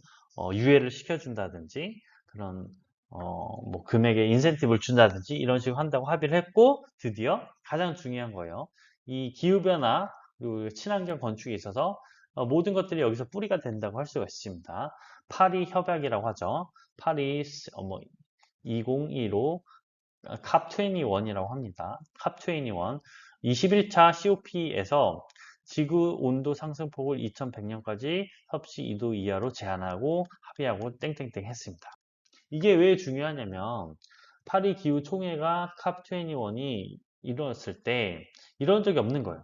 유예를 시켜준다든지 그런 뭐 금액의 인센티브를 준다든지 이런 식으로 한다고 합의를 했고 드디어 가장 중요한 거예요. 이 기후변화 그리고 친환경 건축에 있어서 모든 것들이 여기서 뿌리가 된다고 할 수가 있습니다. 파리 협약이라고 하죠. 파리스 2015 컵21이라고 합니다. 컵21 21차 COP에서 지구 온도 상승폭을 2100년까지 섭씨 2도 이하로 제한하고 합의하고 땡땡땡 했습니다. 이게 왜 중요하냐면 파리 기후 총회가 컵21이 이루어졌을 때 이런 적이 없는 거예요.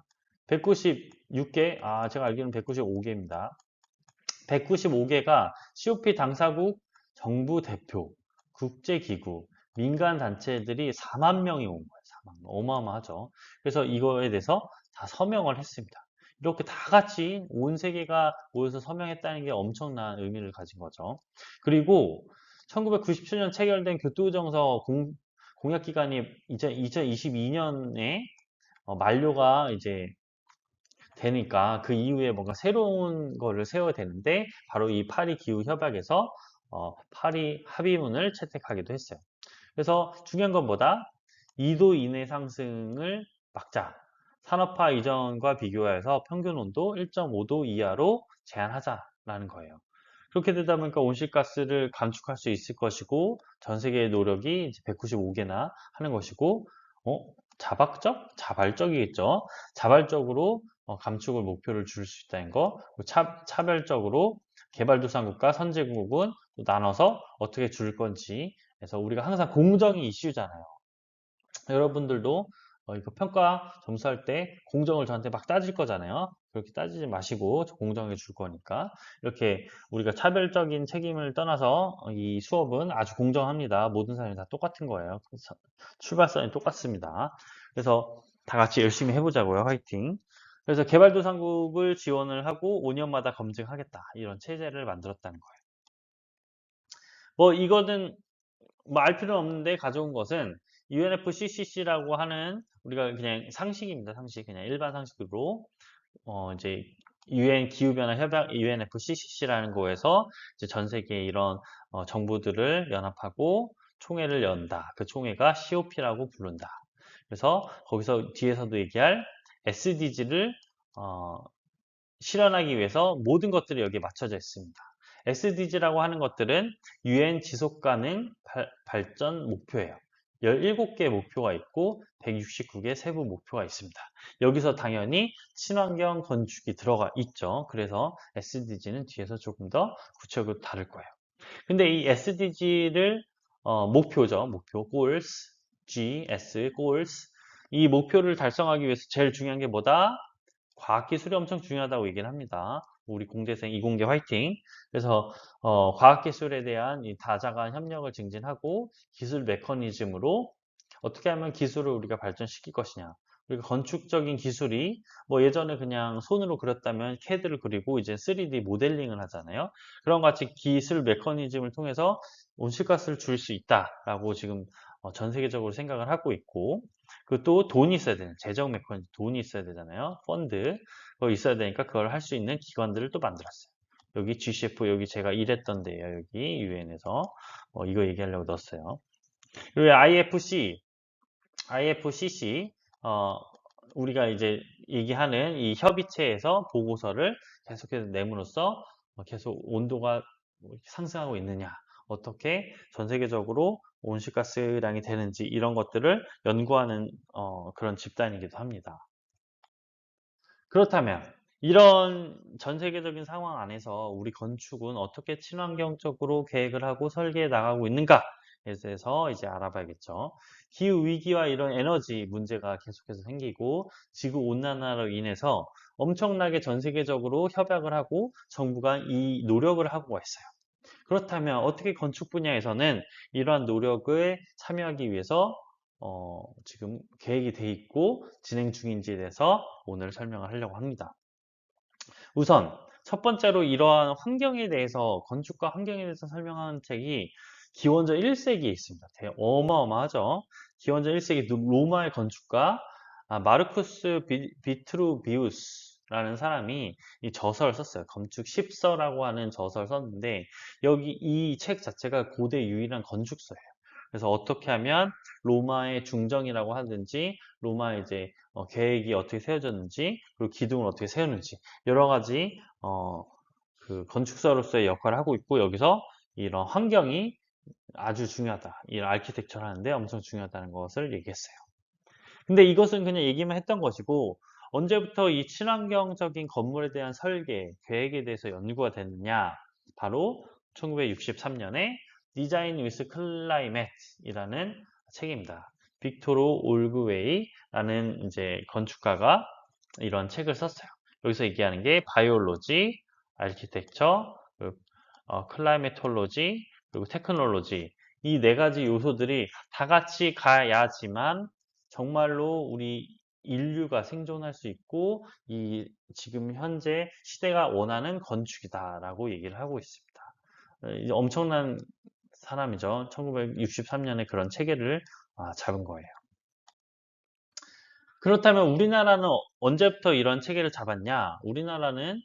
196개, 제가 알기로는 195개입니다. 195개가 COP 당사국 정부 대표, 국제기구, 민간 단체들이 4만 명이 온 거예요. 4만 명. 어마어마하죠. 그래서 이거에 대해서 다 서명을 했습니다. 이렇게 다 같이 온 세계가 모여서 서명했다는 게 엄청난 의미를 가진 거죠. 그리고 1997년 체결된 교토정서 공약 기간이 이제 2022년에 만료가 이제 되니까 그 이후에 뭔가 새로운 거를 세워야 되는데 바로 이 파리 기후 협약에서 파리 합의문을 채택하기도 했어요. 그래서 중요한 건 뭐다? 2도 이내 상승을 막자. 산업화 이전과 비교해서 평균 온도 1.5도 이하로 제한하자라는 거예요. 그렇게 되다 보니까 온실가스를 감축할 수 있을 것이고 전 세계의 노력이 이제 195개나 하는 것이고 자발적이겠죠. 자발적으로 감축을 목표를 줄 수 있다는 거. 차별적으로 개발도상국과 선진국은 나눠서 어떻게 줄 건지. 그래서 우리가 항상 공정이 이슈잖아요. 여러분들도 이거 평가 점수할 때 공정을 저한테 막 따질 거잖아요. 그렇게 따지지 마시고 공정해 줄 거니까 이렇게 우리가 차별적인 책임을 떠나서 이 수업은 아주 공정합니다. 모든 사람이 다 똑같은 거예요. 출발선이 똑같습니다. 그래서 다 같이 열심히 해보자고요. 화이팅. 그래서 개발도상국을 지원을 하고 5년마다 검증하겠다. 이런 체제를 만들었다는 거예요. 뭐 이거는 뭐 알 필요는 없는데 가져온 것은 UNFCCC라고 하는 우리가 그냥 상식입니다. 상식. 그냥 일반 상식으로 이제 UN 기후변화 협약 UNFCCC라는 거에서 이제 전 세계 이런 정부들을 연합하고 총회를 연다. 그 총회가 COP라고 부른다. 그래서 거기서 뒤에서도 얘기할 SDG를 실현하기 위해서 모든 것들이 여기에 맞춰져 있습니다. SDG라고 하는 것들은 UN 지속가능 발전 목표예요. 17개의 목표가 있고 169개 세부 목표가 있습니다. 여기서 당연히 친환경 건축이 들어가 있죠. 그래서 SDG는 뒤에서 조금 더 구체적으로 다룰 거예요. 근데 이 SDG를 목표죠. 목표, goals, GS, goals. 이 목표를 달성하기 위해서 제일 중요한 게 뭐다? 과학기술이 엄청 중요하다고 얘기를 합니다. 우리 공대생 이공계 화이팅! 그래서 과학기술에 대한 이 다자간 협력을 증진하고 기술 메커니즘으로 어떻게 하면 기술을 우리가 발전시킬 것이냐. 우리가 건축적인 기술이 뭐 예전에 그냥 손으로 그렸다면 CAD를 그리고 이제 3D 모델링을 하잖아요. 그런 것 같이 기술 메커니즘을 통해서 온실가스를 줄 수 있다라고 지금 전 세계적으로 생각을 하고 있고 그리고 또 돈이 있어야 되는 재정 메커니즘 돈이 있어야 되잖아요. 펀드 그거 있어야 되니까 그걸 할 수 있는 기관들을 또 만들었어요. 여기 GCF 여기 제가 일했던 데예요. 여기 유엔에서 이거 얘기하려고 넣었어요. 그리고 IFCC 우리가 이제 얘기하는 이 협의체에서 보고서를 계속해서 내므로써 계속 온도가 상승하고 있느냐 어떻게 전 세계적으로 온실가스량이 되는지 이런 것들을 연구하는 그런 집단이기도 합니다. 그렇다면 이런 전 세계적인 상황 안에서 우리 건축은 어떻게 친환경적으로 계획을 하고 설계해 나가고 있는가에 대해서 이제 알아봐야겠죠. 기후 위기와 이런 에너지 문제가 계속해서 생기고 지구 온난화로 인해서 엄청나게 전 세계적으로 협약을 하고 정부가 이 노력을 하고 있어요. 그렇다면 어떻게 건축 분야에서는 이러한 노력을 참여하기 위해서 지금 계획이 돼 있고 진행 중인지에 대해서 오늘 설명을 하려고 합니다. 우선 첫 번째로 이러한 환경에 대해서 건축과 환경에 대해서 설명하는 책이 기원전 1세기에 있습니다. 되게 어마어마하죠. 기원전 1세기 로마의 건축가 마르쿠스 비트루비우스라는 사람이 이 저서를 썼어요. 건축 10서라고 하는 저서를 썼는데 여기 이 책 자체가 고대 유일한 건축서예요. 그래서 어떻게 하면 로마의 중정이라고 하든지 로마의 이제 계획이 어떻게 세워졌는지 그리고 기둥을 어떻게 세우는지 여러 가지 그 건축사로서의 역할을 하고 있고 여기서 이런 환경이 아주 중요하다. 이 아키텍처를 하는데 엄청 중요하다는 것을 얘기했어요. 근데 이것은 그냥 얘기만 했던 것이고 언제부터 이 친환경적인 건물에 대한 설계, 계획에 대해서 연구가 됐느냐? 바로 1963년에 디자인 위스 클라이met이라는 책입니다. 빅토르 올그웨이라는 이제 건축가가 이런 책을 썼어요. 여기서 얘기하는 게 바이올로지, 아키텍처, 클라이메톨로지, 그리고 테크놀로지 이 네 가지 요소들이 다 같이 가야지만 정말로 우리 인류가 생존할 수 있고 이 지금 현재 시대가 원하는 건축이다라고 얘기를 하고 있습니다. 이제 엄청난 사람이죠. 1963년에 그런 체계를 잡은 거예요. 그렇다면 우리나라는 언제부터 이런 체계를 잡았냐? 우리나라는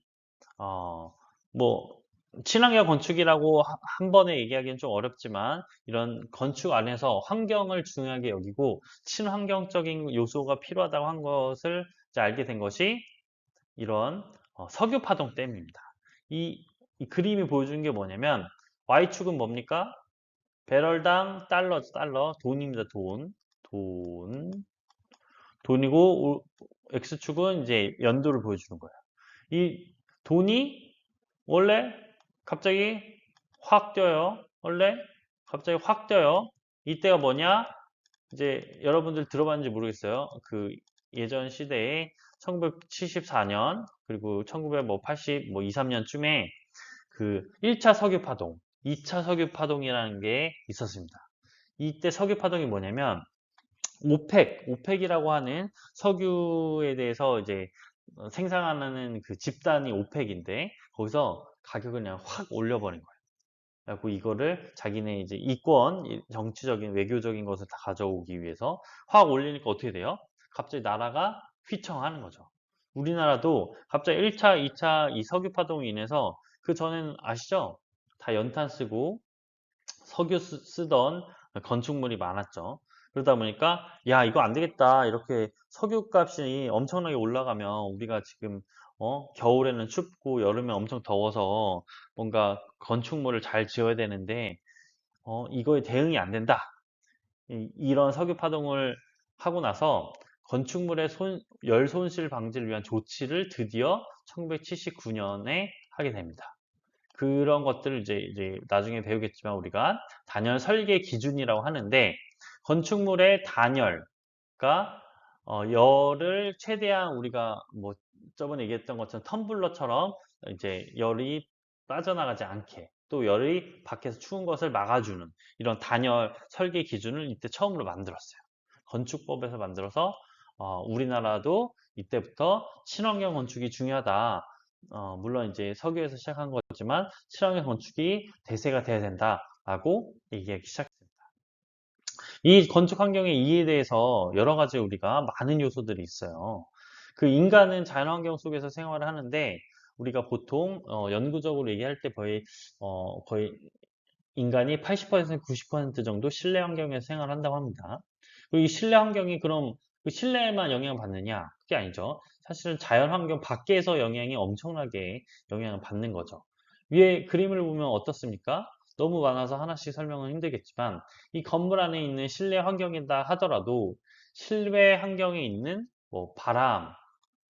어, 뭐 친환경 건축이라고 한 번에 얘기하기는 좀 어렵지만 이런 건축 안에서 환경을 중요하게 여기고 친환경적인 요소가 필요하다고 한 것을 이제 알게 된 것이 이런 석유 파동 댐입니다. 이, 이 그림이 보여주는 게 뭐냐면 Y축은 뭡니까? 배럴당 달러, 돈입니다. 돈, 돈이고 X축은 이제 연도를 보여주는 거예요. 이 돈이 원래 갑자기 확 뛰어요. 원래 갑자기 확 뛰어요. 이때가 뭐냐? 이제 여러분들 들어봤는지 모르겠어요. 그 예전 시대에 1974년 그리고 1980, 2, 3년쯤에 그 1차 석유 파동, 2차 석유 파동이라는 게 있었습니다. 이때 석유 파동이 뭐냐면 오펙이라고 하는 석유에 대해서 이제 생산하는 그 집단이 오펙인데 거기서 가격을 그냥 확 올려버린 거예요. 그래갖고 이거를 자기네 이제 이권, 정치적인 외교적인 것을 다 가져오기 위해서 확 올리니까 어떻게 돼요? 갑자기 나라가 휘청하는 거죠. 우리나라도 갑자기 1차, 2차 이 석유 파동으로 인해서 그 전에는 아시죠? 다 연탄 쓰고 석유 쓰던 건축물이 많았죠. 그러다 보니까 야 이거 안 되겠다 이렇게 석유 값이 엄청나게 올라가면 우리가 지금 겨울에는 춥고 여름에 엄청 더워서 뭔가 건축물을 잘 지어야 되는데 이거에 대응이 안 된다. 이런 석유 파동을 하고 나서 건축물의 열 손실 방지를 위한 조치를 드디어 1979년에 하게 됩니다. 그런 것들을 이제 나중에 배우겠지만 우리가 단열 설계 기준이라고 하는데 건축물의 단열과 열을 최대한 우리가 뭐 저번에 얘기했던 것처럼 텀블러처럼 이제 열이 빠져나가지 않게 또 열이 밖에서 추운 것을 막아주는 이런 단열 설계 기준을 이때 처음으로 만들었어요. 건축법에서 만들어서 우리나라도 이때부터 친환경 건축이 중요하다. 물론 이제 석유에서 시작한 거지만 친환경 건축이 대세가 돼야 된다라고 얘기하기 시작했습니다. 이 건축 환경의 이해에 대해서 여러 가지 우리가 많은 요소들이 있어요. 그 인간은 자연환경 속에서 생활을 하는데 우리가 보통 연구적으로 얘기할 때 거의 인간이 80% 90% 정도 실내 환경에서 생활한다고 합니다. 그리고 이 실내 환경이 그럼 그 실내에만 영향을 받느냐? 그게 아니죠. 사실은 자연 환경 밖에서 영향이 엄청나게 영향을 받는 거죠. 위에 그림을 보면 어떻습니까? 너무 많아서 하나씩 설명은 힘들겠지만 이 건물 안에 있는 실내 환경이다 하더라도 실외 환경에 있는 뭐 바람,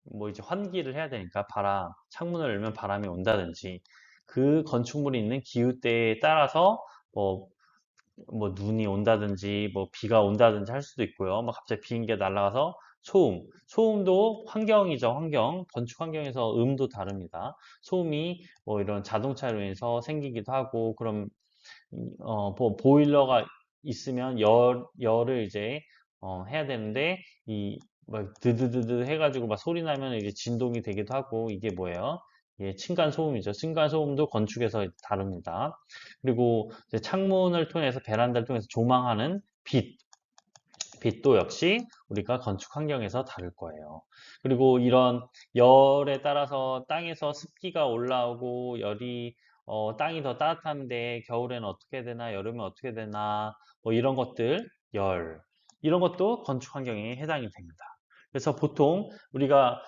뭐 이제 환기를 해야 되니까 바람, 창문을 열면 바람이 온다든지 그 건축물이 있는 기후대에 따라서 뭐, 뭐 눈이 온다든지 뭐 비가 온다든지 할 수도 있고요. 뭐 갑자기 비행기가 날아가서 소음도 환경이죠. 환경. 건축 환경에서 음도 다릅니다. 소음이 뭐 이런 자동차로 인해서 생기기도 하고 그럼 보일러가 있으면 열을 이제 해야 되는데 막 드드드드 해가지고 막 소리 나면 이제 진동이 되기도 하고 이게 뭐예요? 예, 층간 소음이죠. 층간 소음도 건축에서 다릅니다. 그리고 이제 창문을 통해서 베란다를 통해서 조망하는 빛도 역시 우리가 건축 환경에서 다를 거예요. 그리고 이런 열에 따라서 땅에서 습기가 올라오고 열이 땅이 더 따뜻한데 겨울에는 어떻게 되나 여름에 어떻게 되나 뭐 이런 것들 이런 것도 건축 환경에 해당이 됩니다. 그래서 보통 우리가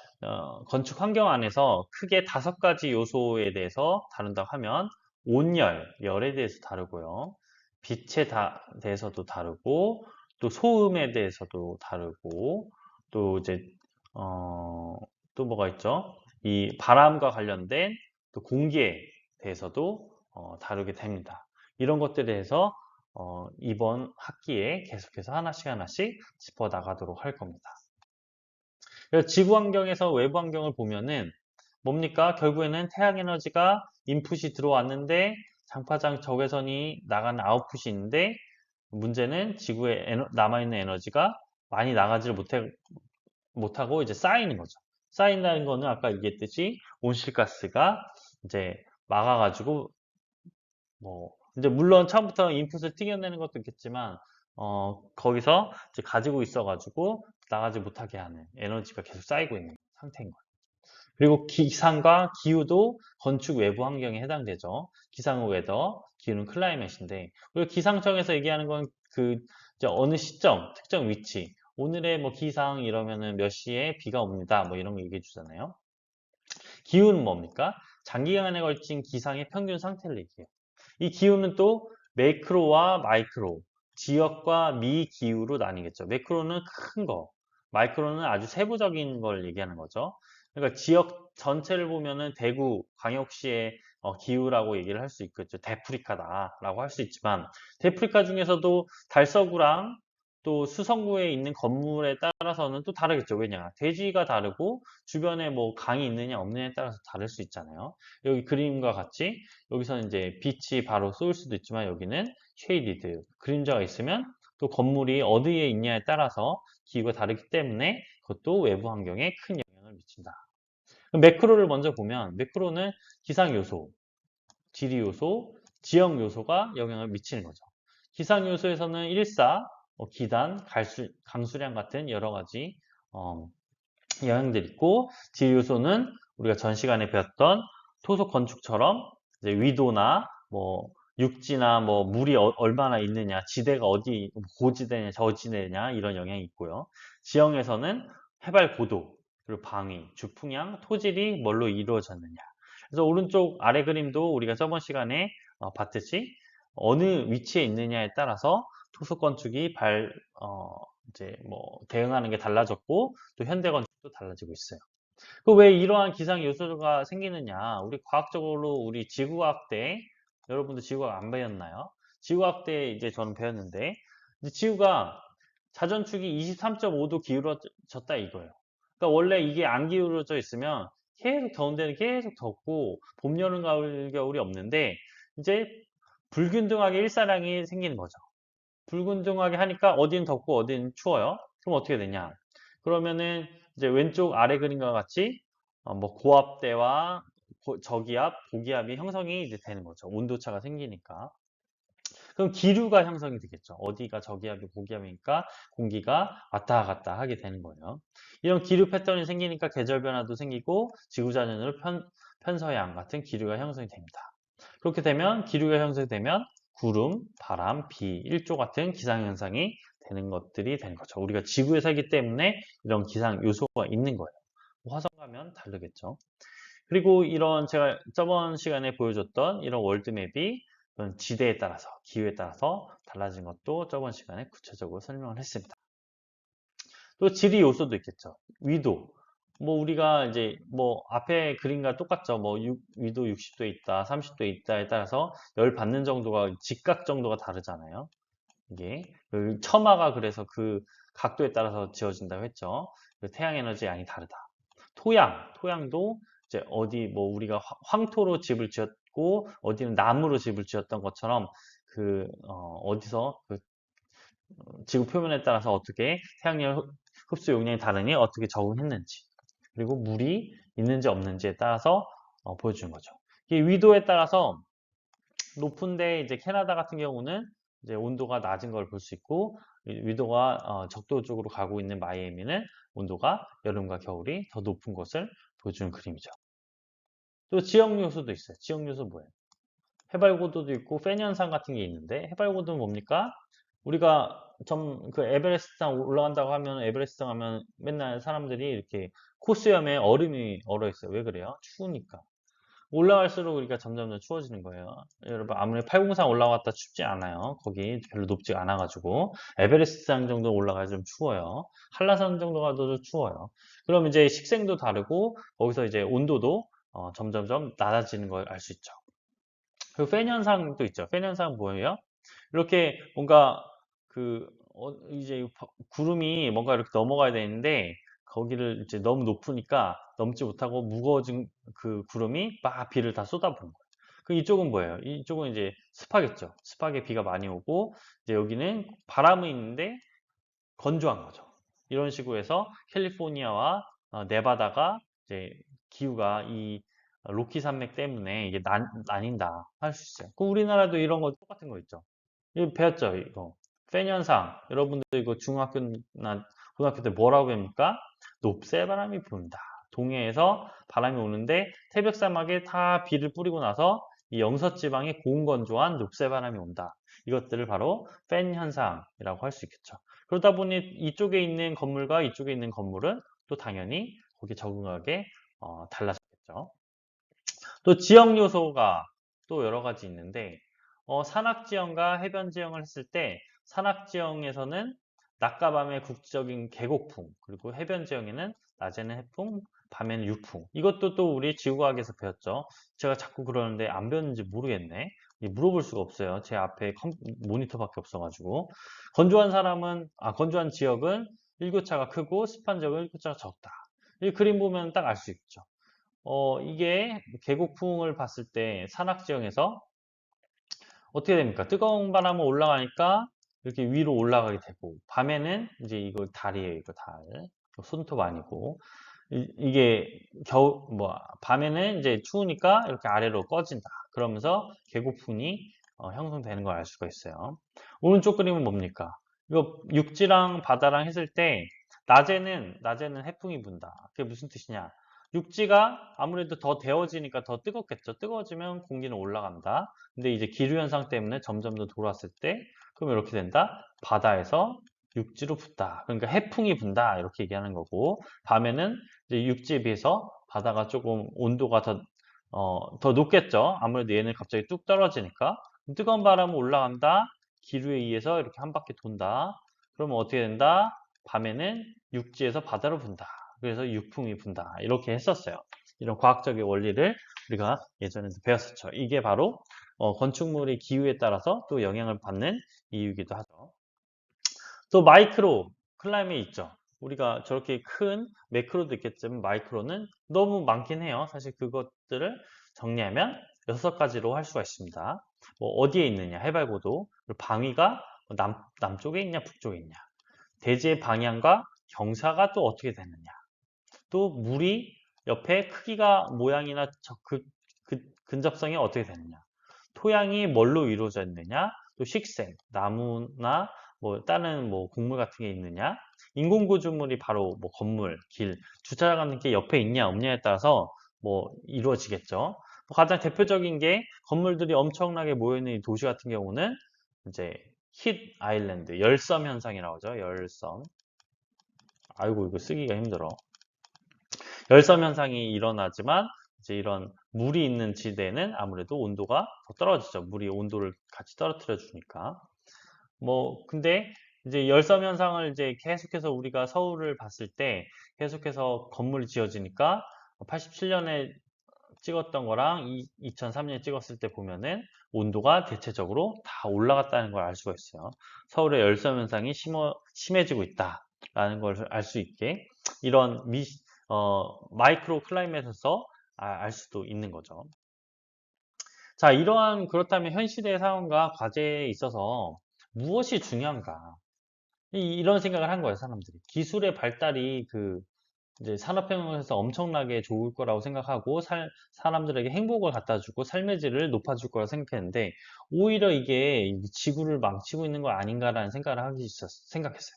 건축 환경 안에서 크게 5가지 요소에 대해서 다룬다고 하면 온열, 열에 대해서 다루고요. 빛에 대해서도 다루고 또 소음에 대해서도 다루고 또 이제 어, 또 뭐가 있죠? 이 바람과 관련된 또 공기에 대해서도 다루게 됩니다. 이런 것들에 대해서 이번 학기에 계속해서 하나씩 짚어 나가도록 할 겁니다. 그래서 지구 환경에서 외부 환경을 보면은 뭡니까? 결국에는 태양 에너지가 인풋이 들어왔는데 장파장 적외선이 나가는 아웃풋이 있는데 문제는 지구에 남아있는 에너지가 많이 나가지를 못하고 이제 쌓이는 거죠. 쌓인다는 거는 아까 얘기했듯이 온실가스가 이제 막아가지고 뭐 이제 물론 처음부터 인풋을 튀겨내는 것도 있겠지만 거기서 이제 가지고 있어가지고 나가지 못하게 하는 에너지가 계속 쌓이고 있는 상태인 거예요. 그리고 기상과 기후도 건축 외부 환경에 해당되죠. 기상은 웨더, 기후는 클라이met인데, 우리가 기상청에서 얘기하는 건 그 어느 시점, 특정 위치, 오늘의 뭐 기상 이러면은 몇 시에 비가 옵니다. 뭐 이런 거 얘기해 주잖아요. 기후는 뭡니까? 장기간에 걸친 기상의 평균 상태를 얘기해요. 이 기후는 또 매크로와 마이크로, 지역과 미기후로 나뉘겠죠. 매크로는 큰 거, 마이크로는 아주 세부적인 걸 얘기하는 거죠. 그러니까 지역 전체를 보면은 대구, 광역시의 기후라고 얘기를 할 수 있겠죠. 대프리카다라고 할 수 있지만 대프리카 중에서도 달서구랑 또 수성구에 있는 건물에 따라서는 또 다르겠죠. 왜냐? 대지가 다르고 주변에 뭐 강이 있느냐 없느냐에 따라서 다를 수 있잖아요. 여기 그림과 같이 여기서는 이제 빛이 바로 쏠 수도 있지만 여기는 쉐이디드, 그림자가 있으면 또 건물이 어디에 있냐에 따라서 기후가 다르기 때문에 그것도 외부 환경에 큰 영향을 미친다. 그럼 매크로를 먼저 보면 매크로는 기상 요소, 지리 요소, 지역 요소가 영향을 미치는 거죠. 기상 요소에서는 일사, 기단, 강수량 같은 여러 가지 어, 영향들이 있고, 지리 요소는 우리가 전 시간에 배웠던 토속 건축처럼 이제 위도나 뭐 육지나 뭐 물이 얼마나 있느냐, 지대가 어디 고지대냐, 저지대냐 이런 영향이 있고요. 지형에서는 해발 고도, 그리고 방위, 주풍량, 토질이 뭘로 이루어졌느냐. 그래서 오른쪽 아래 그림도 우리가 저번 시간에 봤듯이 어느 위치에 있느냐에 따라서 토속 건축이 이제 뭐 대응하는 게 달라졌고 또 현대 건축도 달라지고 있어요. 그 왜 이러한 기상 요소가 생기느냐? 우리 과학적으로 우리 지구과학 때 여러분도 지구과학 안 배웠나요? 지구과학 때 이제 저는 배웠는데 이제 지구가 자전축이 23.5도 기울어졌다 이거예요. 그러니까 원래 이게 안 기울어져 있으면 계속 더운 데는 계속 덥고 봄, 여름, 가을, 겨울이 없는데 이제 불균등하게 일사량이 생기는 거죠. 불균등하게 하니까 어디는 덥고 어디는 추워요. 그럼 어떻게 되냐? 그러면은 이제 왼쪽 아래 그림과 같이 뭐 고압대와 저기압, 고기압이 형성이 이제 되는 거죠. 온도차가 생기니까. 그럼 기류가 형성이 되겠죠. 어디가 저기압이 고기압이니까 공기가 왔다 갔다 하게 되는 거예요. 이런 기류 패턴이 생기니까 계절 변화도 생기고 지구자전으로 편서양 같은 기류가 형성이 됩니다. 그렇게 되면 기류가 형성되면 구름, 바람, 비, 일조 같은 기상현상이 되는 것들이 되는 거죠. 우리가 지구에 살기 때문에 이런 기상 요소가 있는 거예요. 화성 가면 다르겠죠. 그리고 이런 제가 저번 시간에 보여줬던 이런 월드맵이 이런 지대에 따라서, 기후에 따라서 달라진 것도 저번 시간에 구체적으로 설명을 했습니다. 또 지리 요소도 있겠죠. 위도. 뭐 우리가 이제 뭐 앞에 그림과 똑같죠. 뭐 위도 60도에 있다, 30도에 있다에 따라서 열 받는 정도가 직각 정도가 다르잖아요. 이게 그 처마가 그래서 그 각도에 따라서 지어진다고 했죠. 그 태양 에너지 양이 다르다. 토양도 이제 어디 뭐 우리가 황토로 집을 지었고 어디는 나무로 집을 지었던 것처럼 그 어디서 그 지구 표면에 따라서 어떻게 태양열 흡수 용량이 다르니 어떻게 적응했는지 그리고 물이 있는지 없는지에 따라서 보여주는 거죠. 이 위도에 따라서 높은데 이제 캐나다 같은 경우는 이제 온도가 낮은 걸 볼 수 있고 위도가 적도 쪽으로 가고 있는 마이애미는 온도가 여름과 겨울이 더 높은 것을 보여주는 그림이죠. 또 지역 요소도 있어요. 지역 요소 뭐예요? 해발 고도도 있고 팬 현상 같은 게 있는데 해발 고도는 뭡니까? 우리가 그 에베레스트산 올라간다고 하면 에베레스트 가면 맨날 사람들이 이렇게 코수염에 얼음이 얼어 있어요. 왜 그래요? 추우니까. 올라갈수록 우리가 점점 추워지는 거예요. 여러분 아무리 팔공산 올라갔다 춥지 않아요. 거기 별로 높지 않아가지고 에베레스트산 정도 올라가야 좀 추워요. 한라산 정도 가도 좀 추워요. 그럼 이제 식생도 다르고 거기서 이제 온도도 점점점 낮아지는 걸 알 수 있죠. 그리고 팬 현상도 있죠. 팬 현상 뭐예요? 이렇게 뭔가 이제 구름이 뭔가 이렇게 넘어가야 되는데 거기를 이제 너무 높으니까 넘지 못하고 무거워진 그 구름이 막 비를 다 쏟아부은 거예요. 그 이쪽은 뭐예요? 이쪽은 이제 습하겠죠. 습하게 비가 많이 오고 이제 여기는 바람이 있는데 건조한 거죠. 이런 식으로 해서 캘리포니아와 네바다가 이제 기후가 이 로키 산맥 때문에 이게 나뉜다 할 수 있어요. 그 우리나라도 이런 거 똑같은 거 있죠. 이거 배웠죠, 이거. 팬 현상. 여러분들 이거 중학교나 고등학교 때 뭐라고 배웁니까? 높새바람이 분다. 동해에서 바람이 오는데 태백 사막에 다 비를 뿌리고 나서 이 영서지방에 고온 건조한 높새바람이 온다. 이것들을 바로 팬 현상이라고 할 수 있겠죠. 그러다 보니 이쪽에 있는 건물과 이쪽에 있는 건물은 또 당연히 거기에 적응하게 달라졌겠죠. 또 지역 요소가 또 여러 가지 있는데 산악 지형과 해변 지형을 했을 때 산악 지형에서는 낮과 밤의 국지적인 계곡풍, 그리고 해변 지형에는 낮에는 해풍, 밤에는 유풍. 이것도 또 우리 지구과학에서 배웠죠. 제가 자꾸 그러는데 안 배웠는지 모르겠네. 물어볼 수가 없어요. 제 앞에 모니터밖에 없어가지고. 건조한 지역은 일교차가 크고 습한 지역은 일교차가 적다. 이 그림 보면 딱 알 수 있죠. 이게 계곡풍을 봤을 때 산악 지형에서 어떻게 됩니까? 뜨거운 바람은 올라가니까 이렇게 위로 올라가게 되고, 밤에는 이제 이거 달이에요, 이거 달. 손톱 아니고. 이게 밤에는 이제 추우니까 이렇게 아래로 꺼진다. 그러면서 계곡풍이 형성되는 걸 알 수가 있어요. 오른쪽 그림은 뭡니까? 이거 육지랑 바다랑 했을 때 낮에는 해풍이 분다. 그게 무슨 뜻이냐? 육지가 아무래도 더 데워지니까 더 뜨겁겠죠. 뜨거워지면 공기는 올라간다. 근데 이제 기류 현상 때문에 점점 더 돌아왔을 때 그럼 이렇게 된다. 바다에서 육지로 붙다. 그러니까 해풍이 분다. 이렇게 얘기하는 거고 밤에는 이제 육지에 비해서 바다가 조금 온도가 더 높겠죠. 아무래도 얘는 갑자기 뚝 떨어지니까 뜨거운 바람은 올라간다. 기류에 의해서 이렇게 한 바퀴 돈다. 그러면 어떻게 된다? 밤에는 육지에서 바다로 분다. 그래서 육풍이 분다. 이렇게 했었어요. 이런 과학적인 원리를 우리가 예전에도 배웠었죠. 이게 바로 건축물의 기후에 따라서 또 영향을 받는 이유이기도 하죠. 또 마이크로 클라이밋 있죠. 우리가 저렇게 큰 매크로도 있겠지만 마이크로는 너무 많긴 해요. 사실 그것들을 정리하면 6가지로 할 수가 있습니다. 뭐 어디에 있느냐 해발고도, 그리고 방위가 남쪽에 있냐 북쪽에 있냐, 대지의 방향과 경사가 또 어떻게 되느냐, 또 물이 옆에 크기가 모양이나 근접성이 어떻게 되느냐, 토양이 뭘로 이루어져 있느냐, 또 식생, 나무나 뭐 다른 뭐 곡물 같은 게 있느냐, 인공구조물이 바로 뭐 건물, 길, 주차장 같은 게 옆에 있냐 없냐에 따라서 뭐 이루어지겠죠. 뭐 가장 대표적인 게 건물들이 엄청나게 모여 있는 이 도시 같은 경우는 이제 힛 아일랜드, 열섬 현상이라고 하죠. 열섬. 아이고 이거 쓰기가 힘들어. 열섬 현상이 일어나지만 이제 이런 물이 있는 지대는 아무래도 온도가 더 떨어지죠. 물이 온도를 같이 떨어뜨려 주니까. 뭐 근데 이제 열섬 현상을 이제 계속해서 우리가 서울을 봤을 때 계속해서 건물이 지어지니까 87년에 찍었던 거랑 2003년에 찍었을 때 보면은 온도가 대체적으로 다 올라갔다는 걸 알 수가 있어요. 서울의 열섬 현상이 심해지고 있다라는 걸 알 수 있게 이런 마이크로 클라이밋에서 알 수도 있는 거죠. 자, 그렇다면 현 시대의 상황과 과제에 있어서 무엇이 중요한가? 이런 생각을 한 거예요, 사람들이. 기술의 발달이 이제 산업혁명에서 엄청나게 좋을 거라고 생각하고 사람들에게 행복을 갖다 주고 삶의 질을 높아줄 거라고 생각했는데 오히려 이게 지구를 망치고 있는 거 아닌가라는 생각했어요.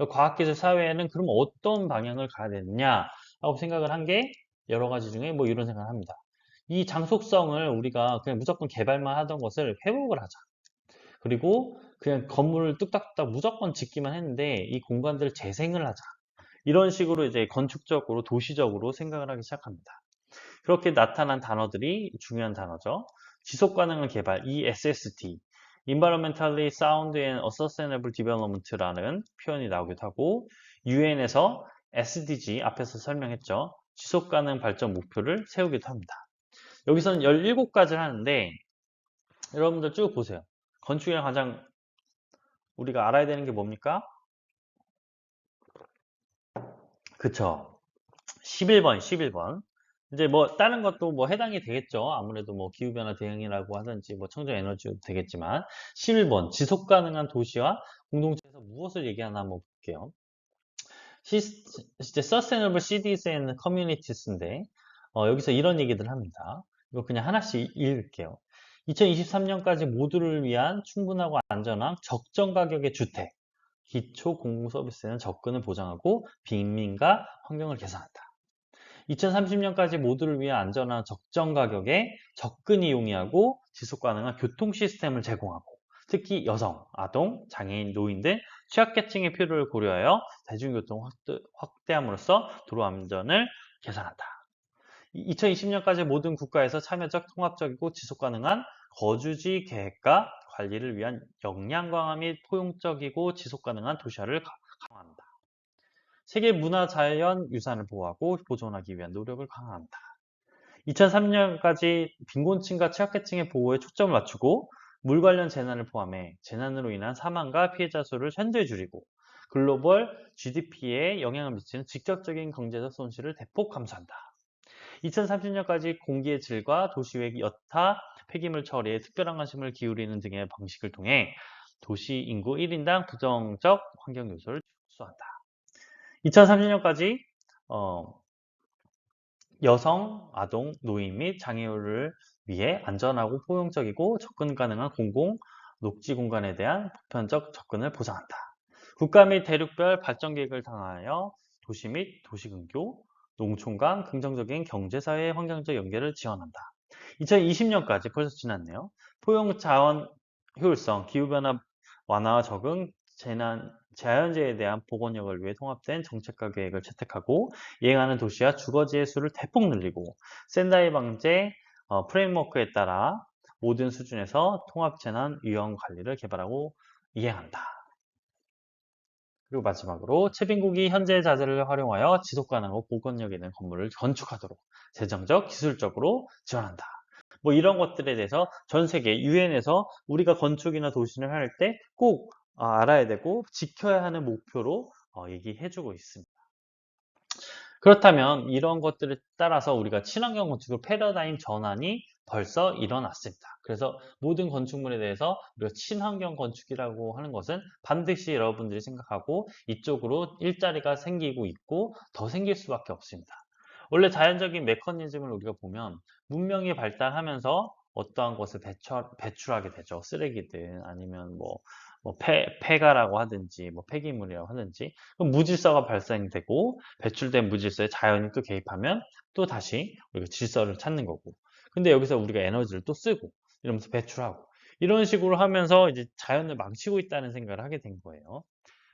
과학기술 사회에는 그럼 어떤 방향을 가야 되느냐라고 생각을 한 게 여러 가지 중에 뭐 이런 생각을 합니다. 이 장속성을 우리가 그냥 무조건 개발만 하던 것을 회복을 하자. 그리고 그냥 건물을 뚝딱뚝딱 무조건 짓기만 했는데 이 공간들을 재생을 하자. 이런 식으로 이제 건축적으로 도시적으로 생각을 하기 시작합니다. 그렇게 나타난 단어들이 중요한 단어죠. 지속 가능한 개발, ESSD, Environmentally Sound and Sustainable Development라는 표현이 나오기도 하고 UN에서 SDG 앞에서 설명했죠. 지속 가능 발전 목표를 세우기도 합니다. 여기서는 17가지를 하는데 여러분들 쭉 보세요. 건축이랑 가장 우리가 알아야 되는 게 뭡니까? 그쵸. 11번, 11번. 이제 뭐 다른 것도 뭐 해당이 되겠죠. 아무래도 뭐 기후변화 대응이라고 하든지 뭐 청정에너지도 되겠지만 11번 지속 가능한 도시와 공동체에서 무엇을 얘기하나 한번 볼게요. 이제 Sustainable Cities and Communities인데 여기서 이런 얘기들 합니다. 이거 그냥 하나씩 읽을게요. 2023년까지 모두를 위한 충분하고 안전한 적정 가격의 주택, 기초 공공 서비스에는 접근을 보장하고 빈민가 환경을 개선한다. 2030년까지 모두를 위한 안전한 적정 가격에 접근이 용이하고 지속 가능한 교통 시스템을 제공하고 특히 여성, 아동, 장애인, 노인 등 취약계층의 필요를 고려하여 대중교통 확대함으로써 도로 안전을 개선한다. 2020년까지 모든 국가에서 참여적, 통합적이고 지속 가능한 거주지 계획과 관리를 위한 역량 강화 및 포용적이고 지속 가능한 도시화를 강화한다. 세계 문화 자연 유산을 보호하고 보존하기 위한 노력을 강화한다. 2003년까지 빈곤층과 취약계층의 보호에 초점을 맞추고 물 관련 재난을 포함해 재난으로 인한 사망과 피해자 수를 현저히 줄이고 글로벌 GDP에 영향을 미치는 직접적인 경제적 손실을 대폭 감소한다. 2030년까지 공기의 질과 도시외 여타 폐기물 처리에 특별한 관심을 기울이는 등의 방식을 통해 도시 인구 1인당 부정적 환경 요소를 축소한다. 2030년까지 여성, 아동, 노인 및 장애우를 위해 안전하고 포용적이고 접근 가능한 공공, 녹지 공간에 대한 보편적 접근을 보장한다. 국가 및 대륙별 발전 계획을 당하여 도시 및 도시근교, 농촌 간 긍정적인 경제사회 환경적 연계를 지원한다. 2020년까지 벌써 지났네요. 포용 자원 효율성, 기후변화 완화와 적응, 자연재해에 대한 보건력을 위해 통합된 정책과 계획을 채택하고 이행하는 도시와 주거지의 수를 대폭 늘리고 센다이 방제 프레임워크에 따라 모든 수준에서 통합재난 위험 관리를 개발하고 이행한다. 그리고 마지막으로 채빈국이 현재의 자재를 활용하여 지속가능하고 보건력 있는 건물을 건축하도록 재정적, 기술적으로 지원한다. 뭐 이런 것들에 대해서 전 세계 유엔에서 우리가 건축이나 도시를 할 때 꼭 알아야 되고 지켜야 하는 목표로 얘기해주고 있습니다. 그렇다면 이런 것들을 따라서 우리가 친환경 건축의 패러다임 전환이 벌써 일어났습니다. 그래서 모든 건축물에 대해서 우리가 친환경 건축이라고 하는 것은 반드시 여러분들이 생각하고 이쪽으로 일자리가 생기고 있고 더 생길 수밖에 없습니다. 원래 자연적인 메커니즘을 우리가 보면 문명이 발달하면서 어떠한 것을 배출하게 되죠. 쓰레기든 아니면 뭐 폐가라고 하든지 뭐 폐기물이라고 하든지 그럼 무질서가 발생되고 배출된 무질서에 자연이 또 개입하면 또 다시 우리가 질서를 찾는 거고 근데 여기서 우리가 에너지를 또 쓰고 이러면서 배출하고 이런 식으로 하면서 이제 자연을 망치고 있다는 생각을 하게 된 거예요.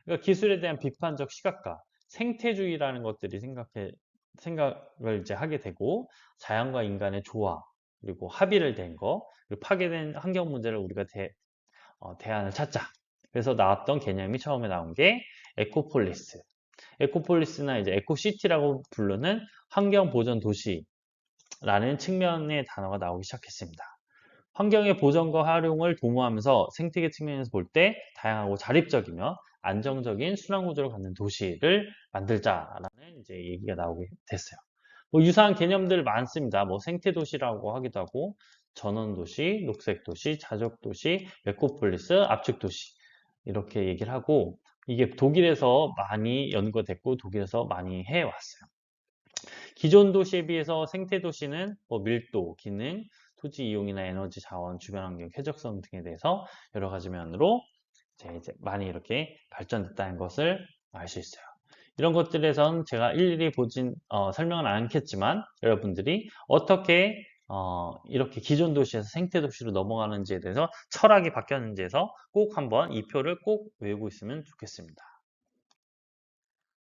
그러니까 기술에 대한 비판적 시각과 생태주의라는 것들이 생각을 이제 하게 되고 자연과 인간의 조화 그리고 합의를 된 거, 그리고 파괴된 환경 문제를 우리가 대안을 찾자. 그래서 나왔던 개념이 처음에 나온 게 에코폴리스. 에코폴리스나 이제 에코시티라고 부르는 환경 보전 도시라는 측면의 단어가 나오기 시작했습니다. 환경의 보전과 활용을 도모하면서 생태계 측면에서 볼 때 다양하고 자립적이며 안정적인 순환 구조를 갖는 도시를 만들자라는 이제 얘기가 나오게 됐어요. 뭐 유사한 개념들 많습니다. 뭐 생태도시라고 하기도 하고 전원도시, 녹색도시, 자족도시, 에코폴리스, 압축도시 이렇게 얘기를 하고 이게 독일에서 많이 연구됐고 독일에서 많이 해왔어요. 기존 도시에 비해서 생태도시는 뭐 밀도, 기능, 토지 이용이나 에너지 자원, 주변 환경, 쾌적성 등에 대해서 여러 가지 면으로 이제 많이 이렇게 발전됐다는 것을 알 수 있어요. 이런 것들에선 제가 일일이 설명은 않겠지만 여러분들이 어떻게 이렇게 기존 도시에서 생태 도시로 넘어가는지에 대해서 철학이 바뀌었는지에서 꼭 한번 이 표를 꼭 외우고 있으면 좋겠습니다.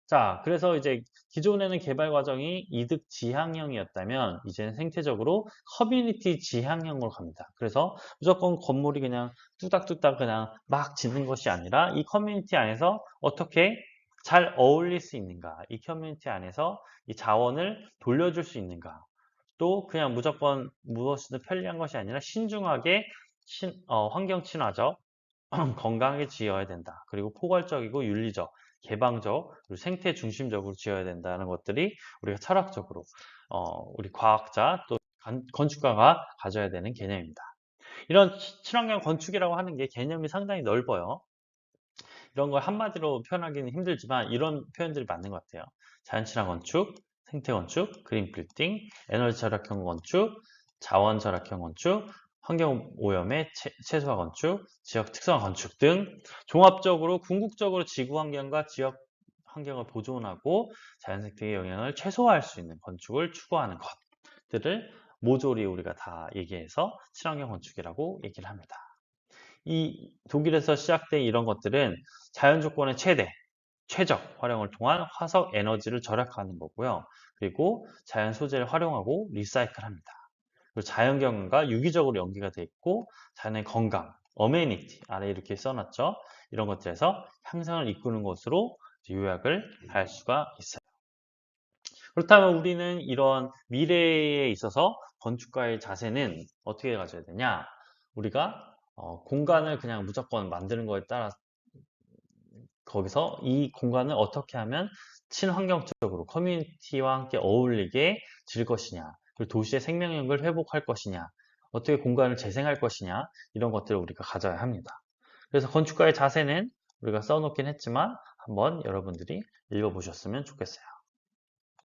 자, 그래서 이제 기존에는 개발 과정이 이득 지향형이었다면 이제는 생태적으로 커뮤니티 지향형으로 갑니다. 그래서 무조건 건물이 그냥 뚝딱뚝딱 그냥 막 짓는 것이 아니라 이 커뮤니티 안에서 어떻게 잘 어울릴 수 있는가, 이 커뮤니티 안에서 이 자원을 돌려줄 수 있는가, 또 그냥 무조건 무엇이든 편리한 것이 아니라 신중하게 환경 친화적, 건강하게 지어야 된다. 그리고 포괄적이고 윤리적, 개방적, 그리고 생태 중심적으로 지어야 된다는 것들이 우리가 철학적으로 우리 과학자 또 건축가가 가져야 되는 개념입니다. 이런 친환경 건축이라고 하는 게 개념이 상당히 넓어요. 이런 걸 한마디로 표현하기는 힘들지만 이런 표현들이 맞는 것 같아요. 자연친화 건축, 생태 건축, 그린 빌딩, 에너지 절약형 건축, 자원 절약형 건축, 환경 오염의 최소화 건축, 지역 특성화 건축 등 종합적으로 궁극적으로 지구 환경과 지역 환경을 보존하고 자연 생태계의 영향을 최소화할 수 있는 건축을 추구하는 것들을 모조리 우리가 다 얘기해서 친환경 건축이라고 얘기를 합니다. 이 독일에서 시작된 이런 것들은 자연 조건의 최적 활용을 통한 화석 에너지를 절약하는 거고요. 그리고 자연 소재를 활용하고 리사이클합니다. 그리고 자연경관과 유기적으로 연계가 돼 있고 자연의 건강, 어메니티 아래 이렇게 써놨죠. 이런 것들에서 향상을 이끄는 것으로 요약을 할 수가 있어요. 그렇다면 우리는 이런 미래에 있어서 건축가의 자세는 어떻게 가져야 되냐? 우리가 공간을 그냥 무조건 만드는 거에 따라 거기서 이 공간을 어떻게 하면 친환경적으로 커뮤니티와 함께 어울리게 질 것이냐, 그리고 도시의 생명력을 회복할 것이냐, 어떻게 공간을 재생할 것이냐, 이런 것들을 우리가 가져야 합니다. 그래서 건축가의 자세는 우리가 써놓긴 했지만 한번 여러분들이 읽어보셨으면 좋겠어요.